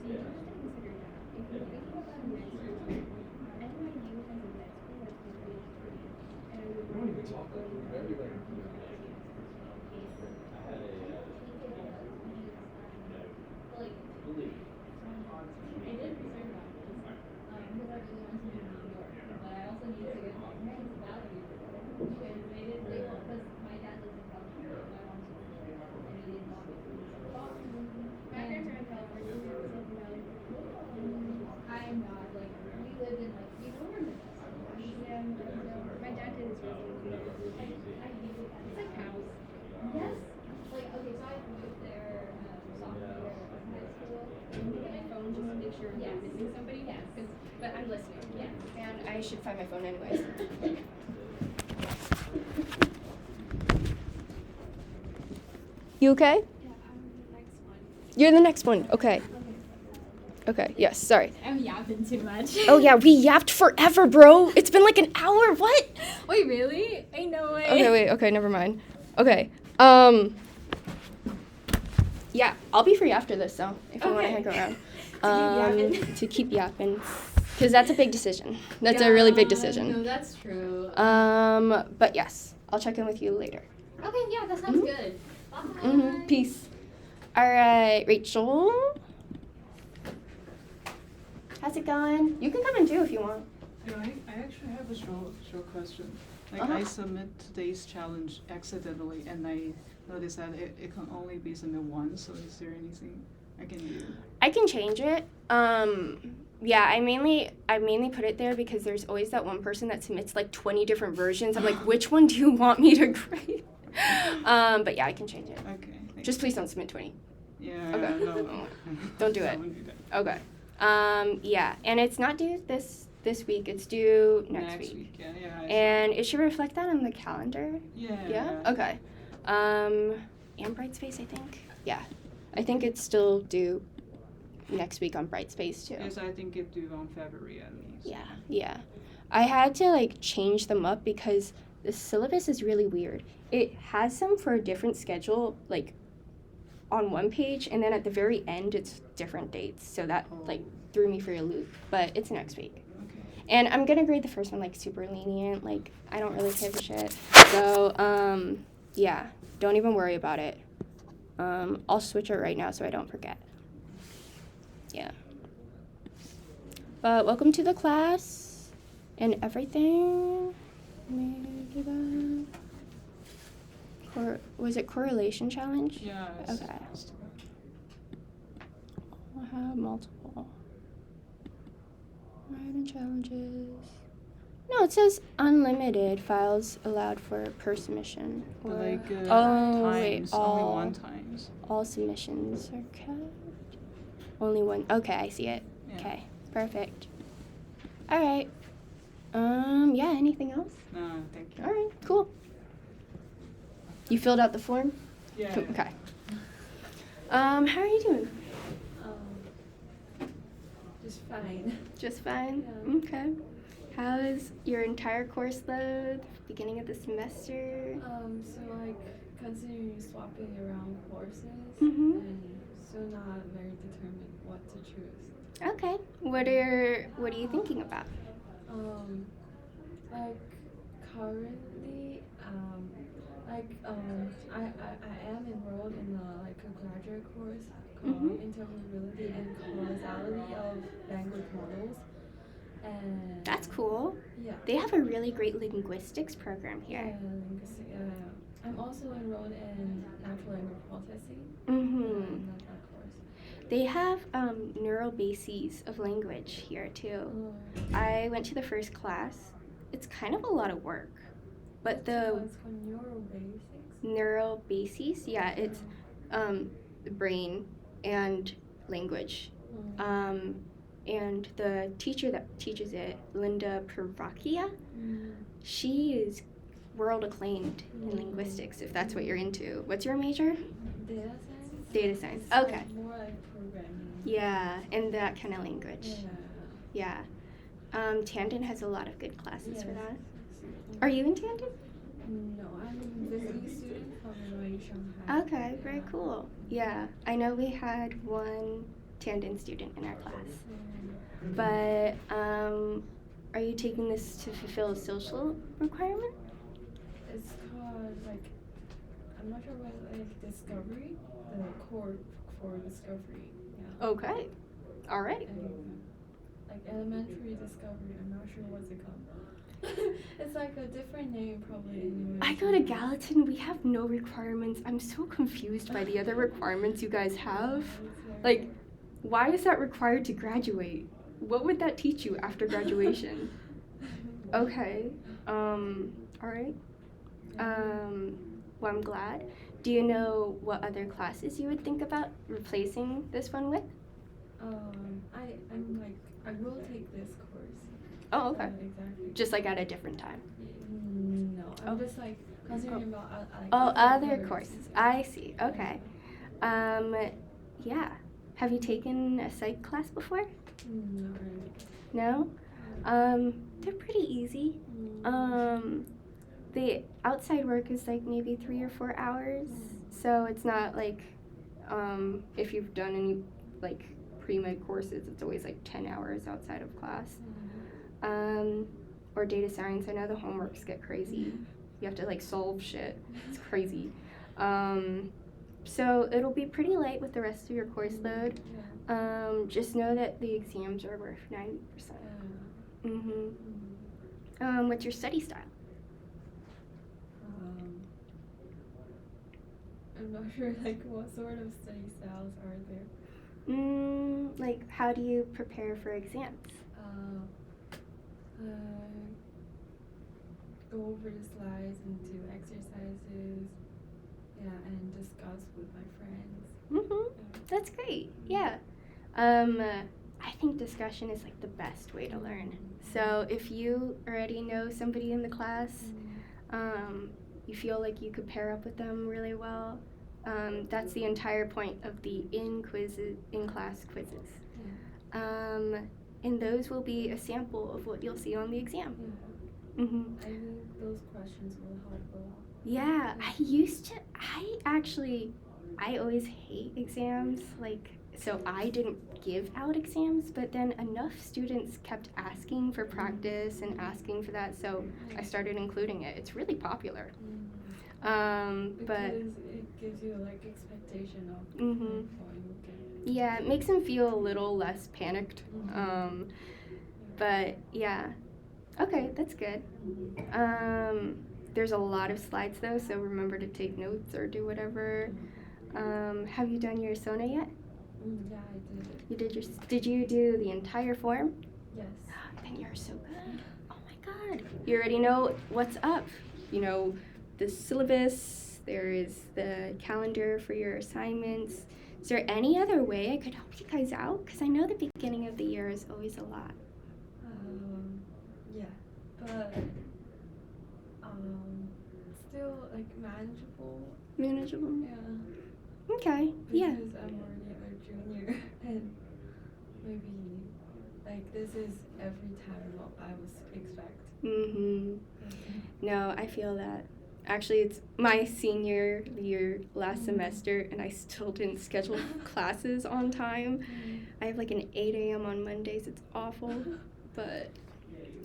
you do have to consider that. If you're thinking about med school, NYU has a med school that's completely free. And I would recommend going there. My parents are in California, Silicon Valley. I'm not, like, we lived in, like, you know where yeah, my dad did his residency there. I hate it. It's like house. Yes. Like, okay, so I moved there sophomore year of high school. I'm looking at my phone just to make sure I'm not missing somebody. Yes. But I'm listening. Yes. And I should find my phone anyways. You okay? Yeah, I'm the next one. You're the next one. Okay. Okay, yes, sorry. I'm yapping too much. Oh yeah, we yapped forever, bro. It's been like an hour. What? Wait, really? Ain't no way. Okay, wait. Okay, never mind. Okay. Yeah, I'll be free after this, so if you want to hang around. To keep yapping. Because that's a big decision. That's a really big decision. No, that's true. But yes, I'll check in with you later. Okay, yeah, that sounds good. Bye. Peace. All right, Rachel. How's it going? You can come in too if you want. No, I actually have a short question. Like I submit today's challenge accidentally, and I noticed that it can only be submitted once. So is there anything I can do? I can change it. Yeah, I mainly put it there because there's always that one person that submits like 20 different versions. I'm like, which one do you want me to grade? But yeah, I can change it. Okay. Just please don't submit 20. Yeah. Okay. No. Don't do it. I won't do that. Okay. Yeah, and it's not due this week. It's due next week. Yeah. And it should reflect that on the calendar. Yeah. Yeah. Okay. And Brightspace, I think. Yeah, I think it's still due next week on Brightspace too. Yes, I think it's due on February at least. Yeah. I had to like change them up because the syllabus is really weird. It has them for a different schedule, like on one page, and then at the very end it's different dates. So that like threw me for a loop. But it's next week. Okay. And I'm gonna grade the first one like super lenient. Like I don't really give a shit. So yeah, don't even worry about it. I'll switch it right now so I don't forget. Yeah. But welcome to the class and everything. Was it correlation challenge? Yeah. Okay. I have multiple. Writing challenges. No, it says unlimited files allowed for per submission. Or, Like wait, times, only one times. All submissions are kept. Only one. Okay, I see it. Yeah. Okay, perfect. All right. Yeah. Anything else? No, thank you. All right. Cool. You filled out the form? Yeah. Cool. Okay. How are you doing? Just fine. Just fine? Yeah. Okay. How is your entire course load, beginning of the semester? So like considering swapping around courses Mhm. and still not very determined what to choose. Okay. What are you thinking about? Like currently, I am enrolled in a graduate course called Interpretability and Causality of Language Models. And That's cool. Yeah. They have a really great linguistics program here. I'm also enrolled in natural language processing. Mhm. That course. They have neural bases of language here too. I went to the first class. It's kind of a lot of work, but It's called neural basics. neural bases, yeah, it's the brain and language. And the teacher that teaches it, Linda Pervacchia, she is world acclaimed in linguistics, if that's what you're into. What's your major? Data science. Data science. It's Okay. like more like programming. Yeah, and that kind of language. Yeah. Yeah. Tandon has a lot of good classes for Yes. that. Are you in Tandon? No, I'm a visiting student from NYU Shanghai. Okay, very cool. Yeah, I know we had one Tandon student in our class. But are you taking this to fulfill a social requirement? It's called like, I'm not sure what, like discovery, the core for discovery. Yeah. Okay. All right. Like elementary discovery. I'm not sure what's it called. It's like a different name probably. Anyway. I go to Gallatin. We have no requirements. I'm so confused by the other requirements you guys have. Like, why is that required to graduate? What would that teach you after graduation? Okay. All right. Well, I'm glad. Do you know what other classes you would think about replacing this one with? I'm like, I will take this course. Oh, okay. Exactly. Just like at a different time. No, I'm just like considering about like. Other courses. I see. Okay. Yeah. Have you taken a psych class before? Not really. No? They're pretty easy. The outside work is like maybe 3 or 4 hours. So it's not like, if you've done any like pre-med courses, it's always like 10 hours outside of class. Or data science, I know the homeworks get crazy. You have to like solve shit. It's crazy. So it'll be pretty light with the rest of your course load. Just know that the exams are worth 90%. What's your study style? I'm not sure like what sort of study styles are there. Like how do you prepare for exams? Go over the slides and do exercises, and discuss with my friends. That's great. Yeah. I think discussion is like the best way to learn. So if you already know somebody in the class, you feel like you could pair up with them really well. That's the entire point of the in-class quizzes. And those will be a sample of what you'll see on the exam. I think those questions will help a lot. Yeah, I always hate exams. Like, so I didn't give out exams, but then enough students kept asking for practice and asking for that, so I started including it. It's really popular. But because it gives you like expectation of what you get. Yeah, it makes them feel a little less panicked. But yeah, okay, that's good. There's a lot of slides though, so remember to take notes or do whatever. Have you done your SONA yet? Yeah, I did. You did you do the entire form? Yes. Then you're so good. Oh my god. You already know what's up. You know the syllabus, there is the calendar for your assignments. Is there any other way I could help you guys out? Because I know the beginning of the year is always a lot. Yeah, but still like manageable. Manageable? Yeah. Okay, yeah. Because I'm already a junior and maybe like this is every time what I would expect. No, I feel that. Actually, it's my senior year last semester, and I still didn't schedule classes on time. I have like an 8 a.m. on Mondays. It's awful, but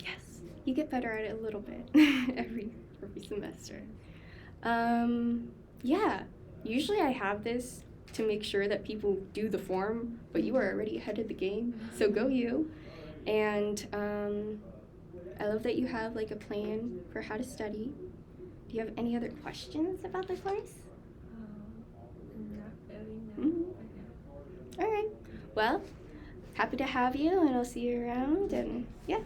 yes, you get better at it a little bit every semester. Yeah, usually I have this to make sure that people do the form, but you are already ahead of the game, so go you. And I love that you have like a plan for how to study. Do you have any other questions about the course? Not really, no. All right. Well, happy to have you, and I'll see you around. And yeah.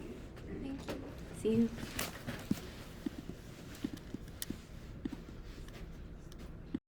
Thank you. See you.